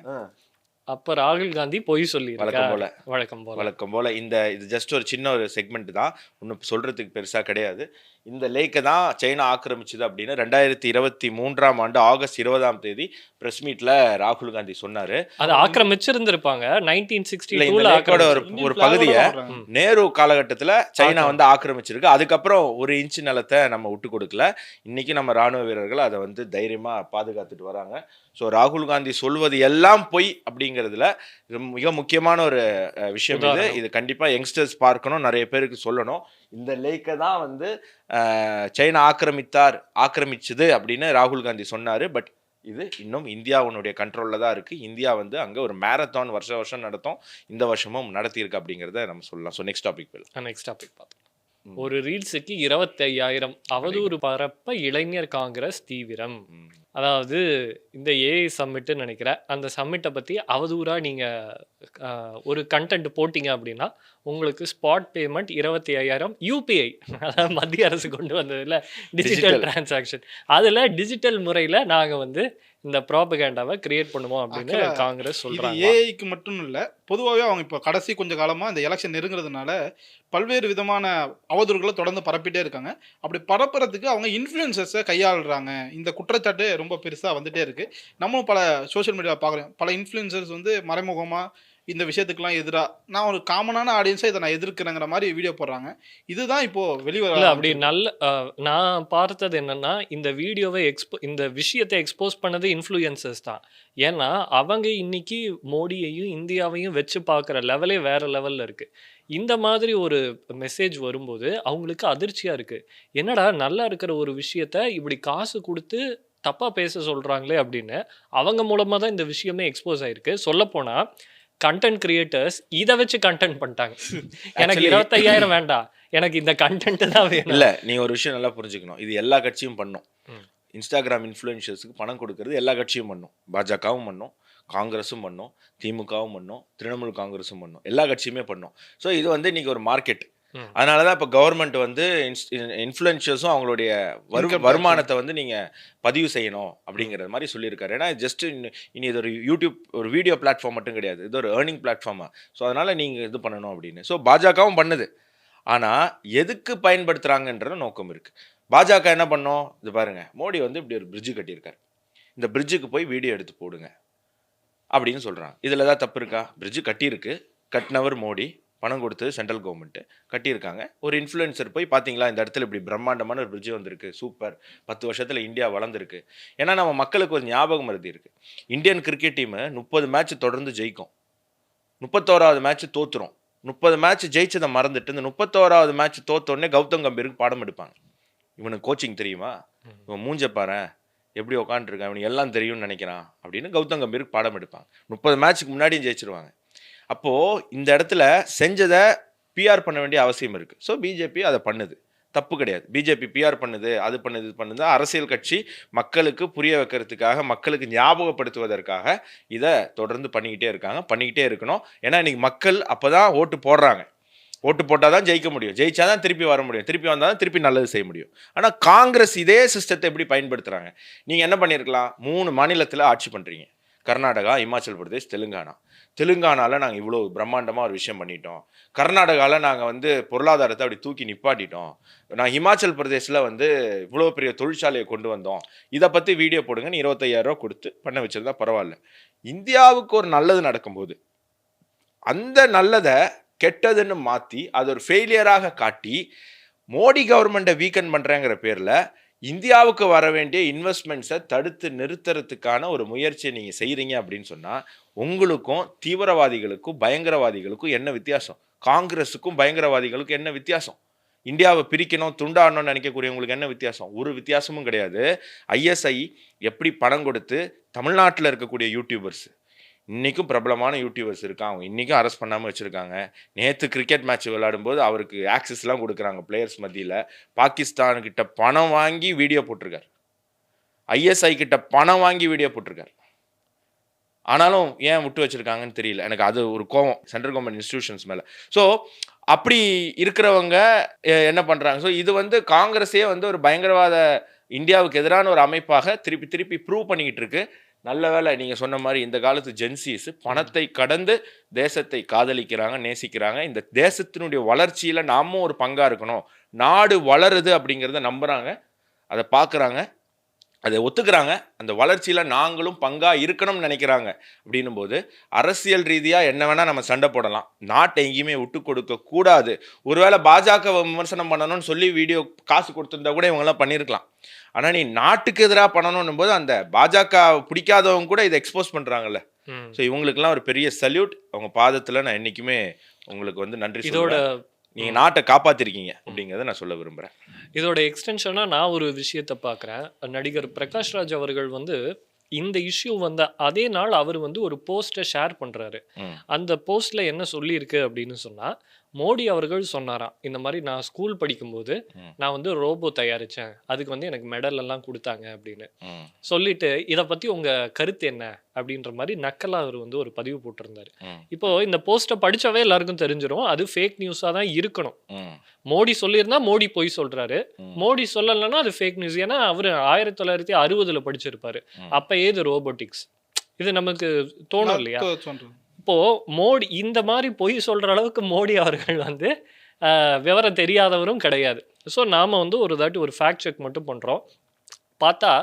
அப்ப ராகுல் காந்தி பொய் சொல்லி வழக்கம் போல வழக்கம் போல இது ஜஸ்ட் ஒரு சின்ன ஒரு செக்மெண்ட் தான், ஒன்றும் சொல்றதுக்கு பெருசா கிடையாது. இந்த லேக்கை தான் சைனா ஆக்கிரமிச்சது அப்படின்னு 2023ஆம் ஆண்டு ஆகஸ்ட் 20ஆம் தேதி பிரஸ் மீட்ல ராகுல் காந்தி சொன்னாரு. அது ஆக்கிரமிச்சிருந்திருப்பாங்க. இல்ல, இந்த 1962ல லேக்கோட ஒரு பகுதியை நேரு காலகட்டத்துல சைனா வந்து ஆக்கிரமிச்சிருக்கு. அதுக்கப்புறம் ஒரு இன்ச் நிலத்தை நம்ம விட்டு கொடுக்கல. இன்னைக்கு நம்ம ராணுவ வீரர்கள் அதை வந்து தைரியமா பாதுகாத்துட்டு வராங்க. ஸோ ராகுல் காந்தி சொல்வது எல்லாம் பொய் அப்படிங்கிறதுல மிக முக்கியமான ஒரு விஷயம் இது. இது கண்டிப்பா யங்ஸ்டர்ஸ் பார்க்கணும், நிறைய பேருக்கு சொல்லணும். இந்த லேக்கை தான் வந்து சைனா ஆக்கிரமிச்சது அப்படின்னு ராகுல் காந்தி சொன்னாரு. பட் இது இன்னும் இந்தியாவுடைய கண்ட்ரோல்ல தான் இருக்கு. இந்தியா வந்து அங்க ஒரு மேரத்தான் வருஷம் நடத்தும், இந்த வருஷமும் நடத்தியிருக்கு அப்படிங்கிறத நம்ம சொல்லலாம். ஸோ நெக்ஸ்ட் டாபிக் பார்த்தோம். ஒரு ரீல்ஸுக்கு 25,000 அவதூறு பரப்ப இளைஞர் காங்கிரஸ் தீவிரம். அதாவது இந்த ஏஐ சம்மிட்னு நினைக்கிறேன், அந்த சம்மிட்டை பற்றி அவதூறாக நீங்கள் ஒரு கண்டென்ட் போட்டிங்க அப்படின்னா உங்களுக்கு ஸ்பாட் பேமெண்ட் 25,000 யூபிஐ, அதாவது மத்திய அரசு கொண்டு வந்ததில் டிஜிட்டல் டிரான்சாக்ஷன், அதில் டிஜிட்டல் முறையில் நாங்கள் வந்து இந்த ப்ராபகேண்டாவை கிரியேட் பண்ணுவோம் அப்படின்னு காங்கிரஸ் சொல்கிறாங்க. ஏஐக்கு மட்டும் இல்லை, பொதுவாகவே அவங்க இப்போ கடைசி கொஞ்சம் காலமாக இந்த எலெக்ஷன் நெருங்குறதுனால பல்வேறு விதமான அவதூறுகளை தொடர்ந்து பரப்பிட்டே இருக்காங்க. அப்படி பரப்புறதுக்கு அவங்க இன்ஃப்ளூயன்சர்ஸை கையாளுறாங்க. இந்த குற்றச்சாட்டு ரொம்ப பெருசாக வந்துட்டே இருக்கு. நம்மளும் பல சோஷியல் மீடியா பார்க்குறோம், பல இன்ஃப்ளூயன்சர்ஸ் வந்து மறைமுகமாக இந்த விஷயத்துக்குலாம் எதிராக, நான் ஒரு காமனான ஆடியன்ஸை இதை நான் எதிர்க்கிறேங்கிற மாதிரி வீடியோ போடுறாங்க. இதுதான் இப்போ வெளிவர அப்படி நான் பார்த்தது என்னன்னா, இந்த வீடியோவை இந்த விஷயத்தை எக்ஸ்போஸ் பண்ணது இன்ஃப்ளூயன்சர்ஸ் தான். ஏன்னா அவங்க இன்னைக்கு மோடியையும் இந்தியாவையும் வச்சு பார்க்குற லெவலே வேற லெவல்ல இருக்கு. இந்த மாதிரி ஒரு மெசேஜ் வரும்போது அவங்களுக்கு அதிர்ச்சியா இருக்கு. என்னடா நல்லா இருக்கிற ஒரு விஷயத்த இப்படி காசு கொடுத்து தப்பா பேச சொல்றாங்களே அப்படின்னு. அவங்க மூலமா தான் இந்த விஷயமே எக்ஸ்போஸ் ஆயிருக்கு. சொல்லப்போனா கண்டென்ட் கிரியேட்டர்ஸ் இதை வச்சு கண்டென்ட் பண்ணிட்டாங்க. எனக்கு 25,000 வேண்டாம், எனக்கு இந்த கண்டென்ட் தான் வேணும். இல்ல, நீ ஒரு விஷயம் நல்லா புரிஞ்சுக்கணும். இது எல்லா கட்சியும் பண்ணும். இன்ஸ்டாகிராம் இன்ஃப்ளூயன்சர்ஸுக்கு பணம் கொடுக்கறது எல்லா கட்சியும் பண்ணும். பாஜகவும் பண்ணும், காங்கிரஸும் பண்ணும், திமுகவும் பண்ணும், திரிணாமுல் காங்கிரஸும் பண்ணும், எல்லா கட்சியுமே பண்ணும். ஸோ இது வந்து இன்னைக்கு ஒரு மார்க்கெட். அதனாலதான் இப்போ கவர்மெண்ட் வந்து இன்ஃப்ளூயன்சர்ஸும் அவங்களுடைய வருமானத்தை வந்து நீங்க பதிவு செய்யணும் அப்படிங்கிற மாதிரி சொல்லியிருக்காரு. ஏன்னா ஜஸ்ட் இனி இது ஒரு யூடியூப் ஒரு வீடியோ பிளாட்ஃபார்ம் மட்டும் கிடையாது, இது ஒரு ஏர்னிங் பிளாட்ஃபார்மா. ஸோ அதனால நீங்க இது பண்ணணும் அப்படின்னு. ஸோ பாஜகவும் பண்ணுது. ஆனா எதுக்கு பயன்படுத்துறாங்கன்ற நோக்கம் இருக்கு. பாஜக என்ன பண்ணோம், இது பாருங்க, மோடி வந்து இப்படி ஒரு பிரிட்ஜு கட்டியிருக்காரு, இந்த பிரிட்ஜுக்கு போய் வீடியோ எடுத்து போடுங்க அப்படின்னு சொல்றாங்க. இதுல ஏதாவது தப்பு இருக்கா? பிரிட்ஜு கட்டியிருக்கு, கட்டினவர் மோடி, பணம் கொடுத்து சென்ட்ரல் கவர்மெண்ட்டு கட்டியிருக்காங்க. ஒரு இன்ஃப்ளூயன்சர் போய் பார்த்தீங்களா இந்த இடத்துல இப்படி பிரம்மாண்டமான ஒரு பிரிட்ஜ் வந்திருக்கு, சூப்பர், 10 வருஷத்தில் இந்தியா வளர்ந்துருக்கு. ஏன்னா நம்ம மக்களுக்கு ஒரு ஞாபகம் மருதி இருக்குது. இந்தியன் கிரிக்கெட் டீமு 30 மேட்ச் தொடர்ந்து ஜெயிக்கும், 31வது மேட்ச் தோத்துரும். 30 மேட்ச் ஜெயிச்சதை மறந்துட்டு இந்த 31வது மேட்ச் தோத்தோடனே கௌதம் கம்பீருக்கு பாடம் எடுப்பாங்க. இவனுக்கு கோச்சிங் தெரியுமா, இவன் மூஞ்ச பாரு எப்படி உட்காந்துருக்கான், இவனுக்கு எல்லாம் தெரியும்னு நினைக்கிறான் அப்படின்னு கௌதம் கம்பீருக்கு பாடம் எடுப்பாங்க. 30 மேட்ச்சுக்கு முன்னாடியும் ஜெயிச்சிருவாங்க. அப்போது இந்த இடத்துல செஞ்சதை பிஆர் பண்ண வேண்டிய அவசியம் இருக்குது. ஸோ பிஜேபி அதை பண்ணுது, தப்பு கிடையாது. பிஜேபி பிஆர் பண்ணுது, அது பண்ணுது, இது பண்ணுது. அரசியல் கட்சி மக்களுக்கு புரிய வைக்கிறதுக்காக, மக்களுக்கு ஞாபகப்படுத்துவதற்காக இதை தொடர்ந்து பண்ணிக்கிட்டே இருக்காங்க, பண்ணிக்கிட்டே இருக்கணும். ஏன்னா இன்னைக்கு மக்கள் அப்போ தான் ஓட்டு போடுறாங்க. ஓட்டு போட்டால் தான் ஜெயிக்க முடியும், ஜெயிச்சா தான் திருப்பி வர முடியும், திருப்பி வந்தால் தான் திருப்பி நல்லது செய்ய முடியும். ஆனால் காங்கிரஸ் இதே சிஸ்டத்தை எப்படி பயன்படுத்துகிறாங்க? நீங்கள் என்ன பண்ணியிருக்கலாம், 3 மாநிலத்தில் ஆட்சி பண்ணுறீங்க, கர்நாடகா, இமாச்சல் பிரதேஷ், தெலுங்கானாவில் நாங்கள் இவ்வளோ பிரம்மாண்டமாக ஒரு விஷயம் பண்ணிட்டோம், கர்நாடகாவில் நாங்கள் வந்து பொருளாதாரத்தை அப்படி தூக்கி நிப்பாட்டிட்டோம், நான் ஹிமாச்சல் பிரதேஷில் வந்து இவ்வளோ பெரிய தொழிற்சாலையை கொண்டு வந்தோம், இதை பற்றி வீடியோ போடுங்கன்னு 25,000 ரூபா கொடுத்து பண்ண வச்சிருந்தா பரவாயில்ல. இந்தியாவுக்கு ஒரு நல்லது நடக்கும்போது அந்த நல்லதை கெட்டதுன்னு மாற்றி அது ஒரு ஃபெயிலியராக காட்டி மோடி கவர்மெண்ட்டை வீக்கன் பண்ணுறேங்கிற பேரில் இந்தியாவுக்கு வர வேண்டிய இன்வெஸ்ட்மெண்ட்ஸை தடுத்து நிறுத்துறதுக்கான ஒரு முயற்சியை நீங்கள் செய்கிறீங்க அப்படின்னு சொன்னால் உங்களுக்கும் தீவிரவாதிகளுக்கும் பயங்கரவாதிகளுக்கும் என்ன வித்தியாசம்? காங்கிரஸுக்கும் பயங்கரவாதிகளுக்கும் என்ன வித்தியாசம்? இந்தியாவை பிரிக்கணும், துண்டாடணும்னு நினைக்கக்கூடியவங்களுக்கு என்ன வித்தியாசம்? ஒரு வித்தியாசமும் கிடையாது. ஐஎஸ்ஐ எப்படி பணம் கொடுத்து தமிழ்நாட்டில் இருக்கக்கூடிய யூடியூபர்ஸ், இன்றைக்கும் பிரபலமான யூடியூபர்ஸ் இருக்காங்க, அவங்க இன்றைக்கும் அரெஸ்ட் பண்ணாமல் வச்சுருக்காங்க. நேற்று கிரிக்கெட் மேட்ச் விளையாடும்போது அவருக்கு ஆக்சஸ்லாம் கொடுக்குறாங்க பிளேயர்ஸ் மத்தியில். பாகிஸ்தான்கிட்ட பணம் வாங்கி வீடியோ போட்டிருக்கார், ஐஎஸ்ஐ கிட்ட பணம் வாங்கி வீடியோ போட்டிருக்கார். ஆனாலும் ஏன் விட்டு வச்சுருக்காங்கன்னு தெரியல. எனக்கு அது ஒரு கோவம் சென்ட்ரல் கவர்மெண்ட் இன்ஸ்டிடியூஷன்ஸ் மேலே. ஸோ அப்படி இருக்கிறவங்க என்ன பண்றாங்க? ஸோ இது வந்து காங்கிரஸே வந்து ஒரு பயங்கரவாத இந்தியாவுக்கு எதிரான ஒரு அமைப்பாக திருப்பி திருப்பி ப்ரூவ் பண்ணிக்கிட்டு இருக்கு. நல்ல வேளை நீங்க சொன்ன மாரி இந்த காலத்து ஜென்ஸீஸ் பணத்தை கடந்து தேசத்தை காதலிக்கிறாங்க, நேசிக்கிறாங்க. இந்த தேசத்தினுடைய வளர்ச்சியில நாமும் ஒரு பங்கா இருக்கணும். நாடு வளருது அப்படிங்கிறத நம்புறாங்க. அத பார்க்குறாங்க. அதை ஒத்துக்கிறாங்க. அந்த வளர்ச்சியில நாங்களும் பங்கா இருக்கணும்னு நினைக்கிறாங்க. அப்படின்னும்போது அரசியல் ரீதியா என்ன வேணா நம்ம சண்டை போடலாம். நாட்டை எங்கேயுமே விட்டு கொடுக்க கூடாது. ஒருவேளை பாஜகவை விமர்சனம் பண்ணணும்னு சொல்லி வீடியோ காசு கொடுத்திருந்தா கூட இவங்கெல்லாம் பண்ணியிருக்கலாம். ஆனா நீ நாட்டுக்கு எதிராக பண்ணணும்னும் போது அந்த பாஜக பிடிக்காதவங்க கூட இதை எக்ஸ்போஸ் பண்றாங்கல்ல. ஸோ இவங்களுக்குலாம் ஒரு பெரிய சல்யூட். அவங்க பாதத்துல நான் என்னைக்குமே உங்களுக்கு வந்து நன்றி இதோட சொல்றேன். நீங்க நாட்டை காப்பாத்திருக்கீங்க அப்படிங்கிறத நான் சொல்ல விரும்புறேன். இதோட எக்ஸ்டென்ஷனா நான் ஒரு விஷயத்தை பார்க்குறேன். நடிகர் பிரகாஷ் ராஜ் அவர்கள் வந்து இந்த இஷ்யூ வந்த அதே நாள் அவர் வந்து ஒரு போஸ்ட்டை ஷேர் பண்றாரு. அந்த போஸ்ட்ல என்ன சொல்லியிருக்கு அப்படின்னு சொன்னா, மோடி அவர்கள் சொன்னாராம், இந்த மாதிரி நான் ஸ்கூல் படிக்கும்போது நான் வந்து ரோபோ தயாரிச்சேன், அதுக்கு வந்து எனக்கு மெடல் எல்லாம் கொடுத்தாங்க அப்படின்னு சொல்லிட்டு, இதை பத்தி உங்க கருத்து என்ன அப்படின்ற மாதிரி நக்கலா அவர் வந்து ஒரு பதிவு போட்டிருந்தாரு. இப்போ இந்த போஸ்ட்டை படிச்சாவே எல்லாருக்கும் தெரிஞ்சிடும் அது ஃபேக் நியூஸா தான் இருக்கணும். மோடி சொல்லியிருந்தா மோடி பொய் சொல்றாரு, மோடி சொல்லலைன்னா அது ஃபேக் நியூஸ். ஏன்னா அவரு 1960 படிச்சிருப்பாரு. அப்ப ஏது ரோபோட்டிக்ஸ், இது நமக்கு தோணும் இல்லையா? இப்போ மோடி இந்த மாதிரி பொய் சொல்ற அளவுக்கு மோடி அவர்கள் வந்து விவரம் தெரியாதவரும் கிடையாது. ஸோ நாம வந்து ஒரு தாட்டி ஒரு ஃபேக்ட் செக் மட்டும் பண்றோம். பார்த்தா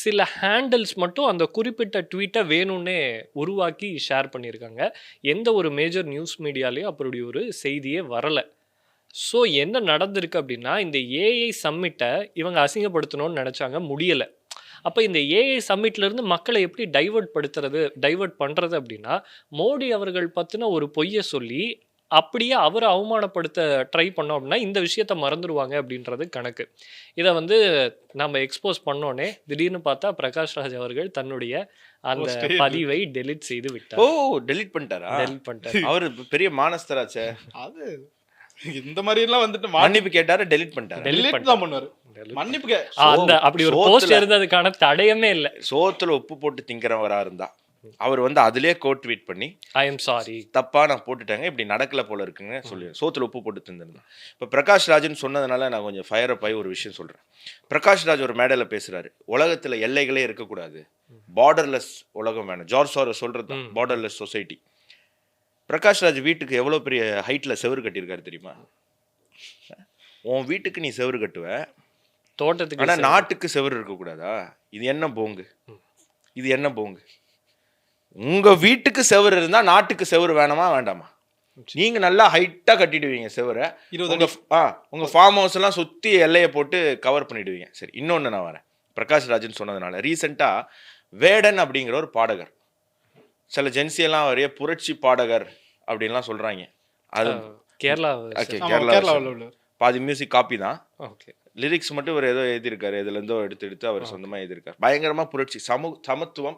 சில ஹேண்டில்ஸ் மட்டும் அந்த குறிப்பிட்ட ட்வீட்டை வேணும்னே உருவாக்கி ஷேர் பண்ணியிருக்காங்க. எந்த ஒரு மேஜர் நியூஸ் மீடியாலையும் அப்படி ஒரு செய்தியே வரலை. ஸோ என்ன நடந்திருக்கு அப்படின்னா, இந்த ஏஐ சம்மிட்டை இவங்க அசிங்கப்படுத்தணும்னு நினச்சாங்க, முடியலை. அப்போ இந்த ஏஐ சம்மிட்லேருந்து மக்களை எப்படி டைவர்ட் பண்ணுறது அப்படின்னா, மோடி அவர்கள் பற்றின ஒரு பொய்யை சொல்லி அப்படியே அவரை அவமானப்படுத்த ட்ரை பண்ணோம் அப்படின்னா இந்த விஷயத்த மறந்துடுவாங்க அப்படின்றது கணக்கு. இதை வந்து நம்ம எக்ஸ்போஸ் பண்ணோன்னே திடீர்னு பார்த்தா பிரகாஷ் ராஜ் அவர்கள் தன்னுடைய அந்த பதிவை டெலிட் செய்து விட்டார். டெலிட் பண்ணிட்டாரா? டெலிட் பண்ணிட்டார். அவர் பெரிய மானஸ்தராச்சே. அது இந்த மாதிரி எல்லாம் வந்துட்டு மன்னிப்பு கேட்டாரு, டெலிட் பண்ணிட்டாரு. டெலிட் தான் பண்ணுவாரு. மன்னிப்பு அந்த அப்படி ஒரு போஸ்ட் இருந்ததுக்கான தடயமே இல்லை. சோத்துல உப்பு போட்டு திங்கிறவரா இருந்தா அவர் வந்து அதிலே கோட் ட்வீட் பண்ணி ஐ எம் சாரி, தப்பா நான் போட்டுட்டாங்க, இப்படி நடக்கல போல இருக்குங்க சொல்லி சோத்துல உப்பு போட்டு திந்திருந்தேன். இப்போ பிரகாஷ் ராஜ்னு சொன்னதுனால நான் கொஞ்சம் ஃபயர் அப் ஆகி ஒரு விஷயம் சொல்றேன். பிரகாஷ் ராஜ் ஒரு மேடையில் பேசுறாரு, உலகத்துல எல்லைகளே இருக்கக்கூடாது, பார்டர்லெஸ் உலகம் வேணும். ஜார்ஜ் சாரோஸ் சொல்றது பார்டர்லெஸ் சொசைட்டி. பிரகாஷ் ராஜ் வீட்டுக்கு எவ்வளோ பெரிய ஹைட்டில் செவரு கட்டியிருக்காரு தெரியுமா? உன் வீட்டுக்கு நீ செவரு கட்டுவ, தோட்டத்துக்கு, ஆனால் நாட்டுக்கு செவரு இருக்கக்கூடாதா? இது என்ன போங்கு? இது என்ன போங்கு? உங்க வீட்டுக்கு செவரு இருந்தா நாட்டுக்கு செவரு வேணாமா வேண்டாமா? நீங்க நல்லா ஹைட்டா கட்டிடுவீங்க செவரை, உங்க ஃபார்ம் ஹவுஸ் எல்லாம் சுத்தி எல்லையை போட்டு கவர் பண்ணிடுவீங்க. சரி, இன்னொன்னு நான் வரேன். பிரகாஷ் ராஜ்னு சொன்னதுனால ரீசெண்டா வேடன் அப்படிங்கிற ஒரு பாடகர், சில ஜென்சியெல்லாம் வரைய புரட்சி பாடகர் அப்படின்லாம் சொல்றாங்க. அது கேரளா பாதி மியூசிக் காப்பி தான், லிரிக்ஸ் மட்டும் இவர் ஏதோ எழுதியிருக்காரு, இதுலேருந்தோ எடுத்து அவர் சொந்தமாக எழுதியிருக்காரு. பயங்கரமாக புரட்சி, சமத்துவம்,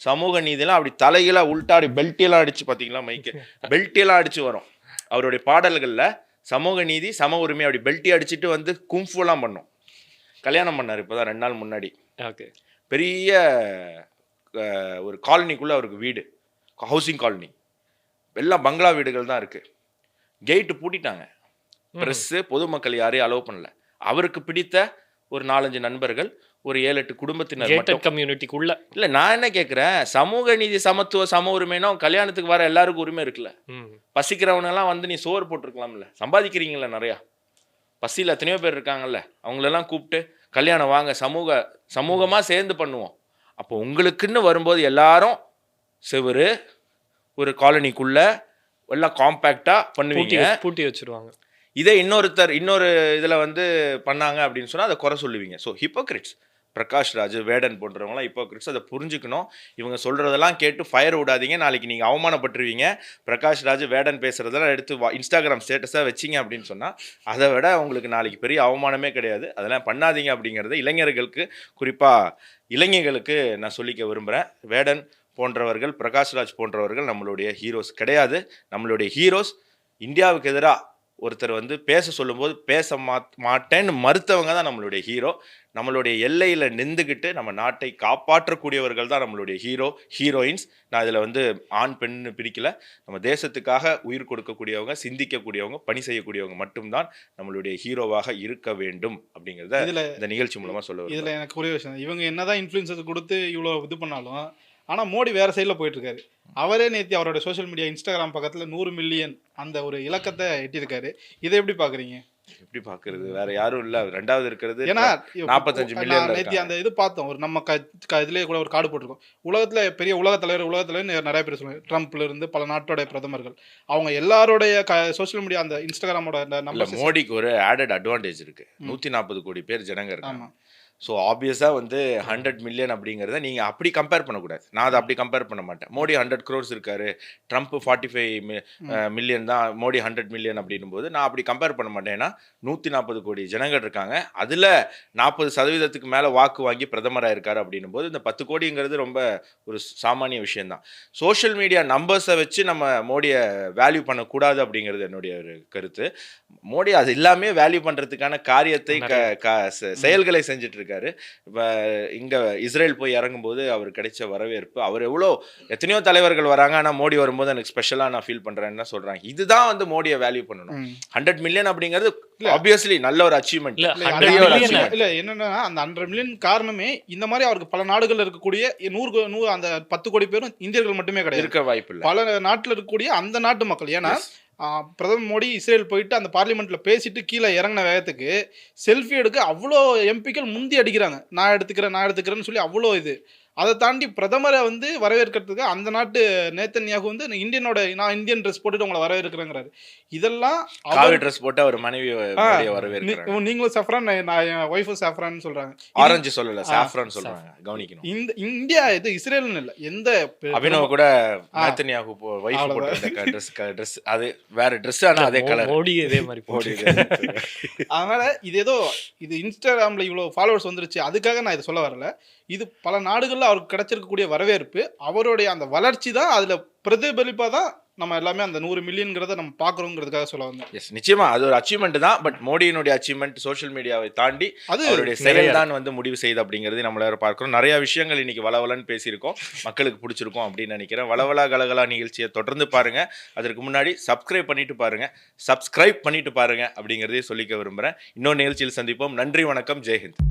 சமூக நீதியெல்லாம் அப்படி தலையெல்லாம் உள்டாடி பெல்ட்டியெல்லாம் அடிச்சு, பார்த்தீங்களா மைக்கு பெல்ட்டியெல்லாம் அடிச்சு வரும் அவருடைய பாடல்களில். சமூக நீதி, சம உரிமை அப்படி பெல்ட்டி அடிச்சுட்டு வந்து கும்ஃபுலாம் பண்ணும். கல்யாணம் பண்ணார் இப்போ தான் 2 நாள் முன்னாடி. பெரிய ஒரு காலனிக்குள்ளே அவருக்கு வீடு, ஹவுசிங் காலனி, எல்லாம் பங்களா வீடுகள் தான் இருக்குது. கேட்டு பூட்டிட்டாங்க, ப்ரெஸ்ஸு பொதுமக்கள் யாரையும் அலோவ் பண்ணல. அவருக்கு பிடித்த ஒரு 4-5 நண்பர்கள், ஒரு 7-8 குடும்பத்தினர் கம்யூனிட்டிக்குள்ள. இல்லை, நான் என்ன கேட்குறேன், சமூக நீதி, சமத்துவ, சம உரிமைனா கல்யாணத்துக்கு வர எல்லாருக்கும் உரிமை இருக்குல்ல. பசிக்கிறவனெல்லாம் வந்து நீ சோறு போட்டிருக்கலாம்ல, சம்பாதிக்கிறீங்கள நிறையா, பசியில் எத்தனையோ பேர் இருக்காங்கல்ல, அவங்களெல்லாம் கூப்பிட்டு கல்யாணம் வாங்க, சமூகமாக சேர்ந்து பண்ணுவோம். அப்போ உங்களுக்குன்னு வரும்போது எல்லாரும் செவரு ஒரு காலனிக்குள்ள எல்லாம் காம்பேக்டாக பண்ணுவீங்க, பூட்டி வச்சுருவாங்க. இதே இன்னொரு இதில் வந்து பண்ணாங்க அப்படின்னு சொன்னால் அதை குறை சொல்லுவீங்க. So hypocrites. பிரகாஷ் ராஜ், வேடன் போன்றவங்களாம் ஹிப்போக்ரிட்ஸ். அதை புரிஞ்சுக்கணும். இவங்க சொல்கிறதெல்லாம் கேட்டு ஃபயர் விடாதீங்க, நாளைக்கு நீங்கள் அவமானப்பட்டுருவீங்க. பிரகாஷ் ராஜ், வேடன் பேசுகிறதெல்லாம் எடுத்து இன்ஸ்டாகிராம் ஸ்டேட்டஸாக வச்சிங்க அப்படின்னு சொன்னால் அதை விட உங்களுக்கு நாளைக்கு பெரிய அவமானமே கிடையாது. அதெல்லாம் பண்ணாதீங்க அப்படிங்கிறத இளைஞர்களுக்கு, குறிப்பாக இளைஞர்களுக்கு நான் சொல்லிக்க விரும்புகிறேன். வேடன் போன்றவர்கள், பிரகாஷ் ராஜ் போன்றவர்கள் நம்மளுடைய ஹீரோஸ் கிடையாது. நம்மளுடைய ஹீரோஸ் இந்தியாவுக்கு எதிராக ஒருத்தர் வந்து பேச சொல்லும்போது பேச மாட்டேன்னு மறுத்தவங்க தான் நம்மளுடைய ஹீரோ. நம்மளுடைய எல்லையில் நின்றுக்கிட்டு நம்ம நாட்டை காப்பாற்றக்கூடியவர்கள் தான் நம்மளுடைய ஹீரோயின்ஸ். நான் இதில் வந்து ஆண் பெண்ணு பிரிக்கல. நம்ம தேசத்துக்காக உயிர் கொடுக்கக்கூடியவங்க, சிந்திக்கக்கூடியவங்க, பணி செய்யக்கூடியவங்க மட்டும்தான் நம்மளுடைய ஹீரோவாக இருக்க வேண்டும் அப்படிங்கிறத இந்த நிகழ்ச்சி மூலமாக சொல்ல வருவேன். இதில் எனக்கு ஒரே விஷயம், இவங்க என்னதான் இன்ஃப்ளூயன்சஸ் கொடுத்து இவ்வளோ இது பண்ணாலும் ஆனால் மோடி வேறு சைடில் போயிட்டுருக்காரு. அவரே நேற்று அவரோட சோஷியல் மீடியா இன்ஸ்டாகிராம் பக்கத்தில் 100 மில்லியன் அந்த ஒரு இலக்கத்தை எட்டியிருக்காரு. இதை எப்படி பார்க்குறீங்க? எப்படி பார்க்கறது, வேற யாரும் இல்லை, ரெண்டாவது இருக்கிறது. ஏன்னா 45 மில்லியன் நேற்று அந்த இது பார்த்தோம், ஒரு நம்ம இதுலேயே கூட ஒரு கார்டு போட்டிருக்கோம். உலகத்தில் பெரிய உலகத் தலைவர் நிறைய பேர் சொல்லுவாங்க. ட்ரம்ப்ல இருந்து பல நாட்டோட பிரதமர்கள், அவங்க எல்லாரோடைய சோஷியல் மீடியா அந்த இன்ஸ்டாகிராமோட நம்பர். மோடிக்கு ஒரு ஆடட் அட்வான்டேஜ் இருக்கு. 140 கோடி பேர் ஜனங்க இருக்காங்க. ஸோ ஆப்வியஸாக வந்து 100 மில்லியன் அப்படிங்கிறத நீங்கள் அப்படி கம்பேர் பண்ணக்கூடாது. நான் அதை அப்படி கம்பேர் பண்ண மாட்டேன். மோடி 100 crores இருக்காரு, ட்ரம்ப் 45 மில்லியன் தான், மோடி 100 மில்லியன் அப்படின்னும் போது நான் அப்படி கம்பேர் பண்ண மாட்டேன். ஏன்னா 140 கோடி ஜனங்கள் இருக்காங்க, அதில் 40% மேலே வாக்கு வாங்கி பிரதமராக இருக்காரு அப்படின்னும் போது இந்த 10 கோடிங்கிறது ரொம்ப ஒரு சாமானிய விஷயம்தான். சோஷியல் மீடியா நம்பர்ஸை வச்சு நம்ம மோடியை வேல்யூ பண்ணக்கூடாது அப்படிங்கிறது என்னுடைய ஒரு கருத்து. மோடி அது எல்லாமே வேல்யூ பண்ணுறதுக்கான காரியத்தை செயல்களை செஞ்சுட்டு இருக்காரு. இப்போ இங்கே இஸ்ரேல் போய் இறங்கும்போது அவர் கிடைச்ச வரவேற்பு, அவர் எத்தனையோ தலைவர்கள் வராங்க, ஆனால் மோடி வரும்போது எனக்கு ஸ்பெஷலாக நான் ஃபீல் பண்ணுறேன்னு சொல்கிறாங்க. இதுதான் வந்து மோடியை வேல்யூ பண்ணணும். 100 மில்லியன் அப்படிங்கிறது ஆப்வியஸ்லி நல்ல ஒரு அச்சீவ்மெண்ட். இல்ல என்னன்னா அந்த 100 மில்லியன் காரணமே இந்த மாதிரி அவருக்கு பல நாடுகள் இருக்கக்கூடிய 100 அந்த 10 கோடி பேரும் இந்தியர்கள் மட்டுமே கிடையாது, இருக்க வாய்ப்பு இல்லை. பல நாட்டில் இருக்கக்கூடிய அந்த நாட்டு மக்கள். ஏன்னா பிரதமர் மோடி இஸ்ரேல் போயிட்டு அந்த பார்லிமெண்ட்ல பேசிட்டு கீழே இறங்கின வேகத்துக்கு செல்ஃபி எடுக்க அவ்வளோ எம்பிக்கள் முந்தி அடிக்கிறாங்க. நான் எடுத்துக்கிறேன்னு சொல்லி அவ்வளோ இது. அதை தாண்டி பிரதமரை வந்து வரவேற்கிறதுக்கு அந்த நாட்டு நேத்தன்யாகு வந்து நான் இந்தியன் ட்ரெஸ் போட்டுட்டு உங்களை வரவேற்கிறேங்கிறாரு. இதெல்லாம் ட்ரெஸ் போட்டு அவர் மனைவி வரவேற்கிறாங்க. நீங்களும் சஃப்ரான், நான் என் ஒய்ஃபும் சஃப்ரான் சொல்றாங்க. ஆரஞ்சு சொல்லல, சாஃப்ரான் சொல்றாங்க. கவனிக்கணும். இந்த இந்தியா இது இஸ்ரேல்னு இல்லை, எந்த அபினவ் கூட நேத்தன்யாகு வைஃப் போட்ட ட்ரெஸ் அது வேற ட்ரெஸ், ஆனா அதே கலர், மோடி இதே மாதிரி போடி. அதனால இது இன்ஸ்டாகிராம்ல இவ்வளவு ஃபாலோவர்ஸ் வந்துருச்சு, அதுக்காக நான் இதை சொல்ல வரல. இது பல நாடுகளில் அவருக்கு கிடைச்சிருக்கக்கூடிய வரவேற்பு, அவருடைய அந்த வளர்ச்சி தான் அதுல பிரதிபலிப்பா தான் நம்ம எல்லாமே அந்த 100 மில்லியன்ங்கிறத நம்ம பார்க்குறோங்கிறதுக்காக சொல்ல வந்தேன். எஸ், நிச்சயமா அது ஒரு அச்சீவ்மெண்ட் தான். பட் மோடியினுடைய அச்சீவ்மெண்ட் சோஷியல் மீடியாவை தாண்டி அவருடைய செயல் தான் வந்து முடிவு செய்து அப்படிங்கிறது நம்மளால பார்க்கிறோம். நிறைய விஷயங்கள் இன்னைக்கு வளவலன்னு பேசியிருக்கோம், மக்களுக்கு பிடிச்சிருக்கோம் அப்படின்னு நினைக்கிறேன். வளவலா கலகலா நிகழ்ச்சியை தொடர்ந்து பாருங்க. அதற்கு முன்னாடி சப்ஸ்கிரைப் பண்ணிட்டு பாருங்க அப்படிங்கிறதே சொல்லிக்க விரும்புகிறேன். இன்னொரு நிகழ்ச்சியில் சந்திப்போம். நன்றி, வணக்கம், ஜெய்ஹிந்த்.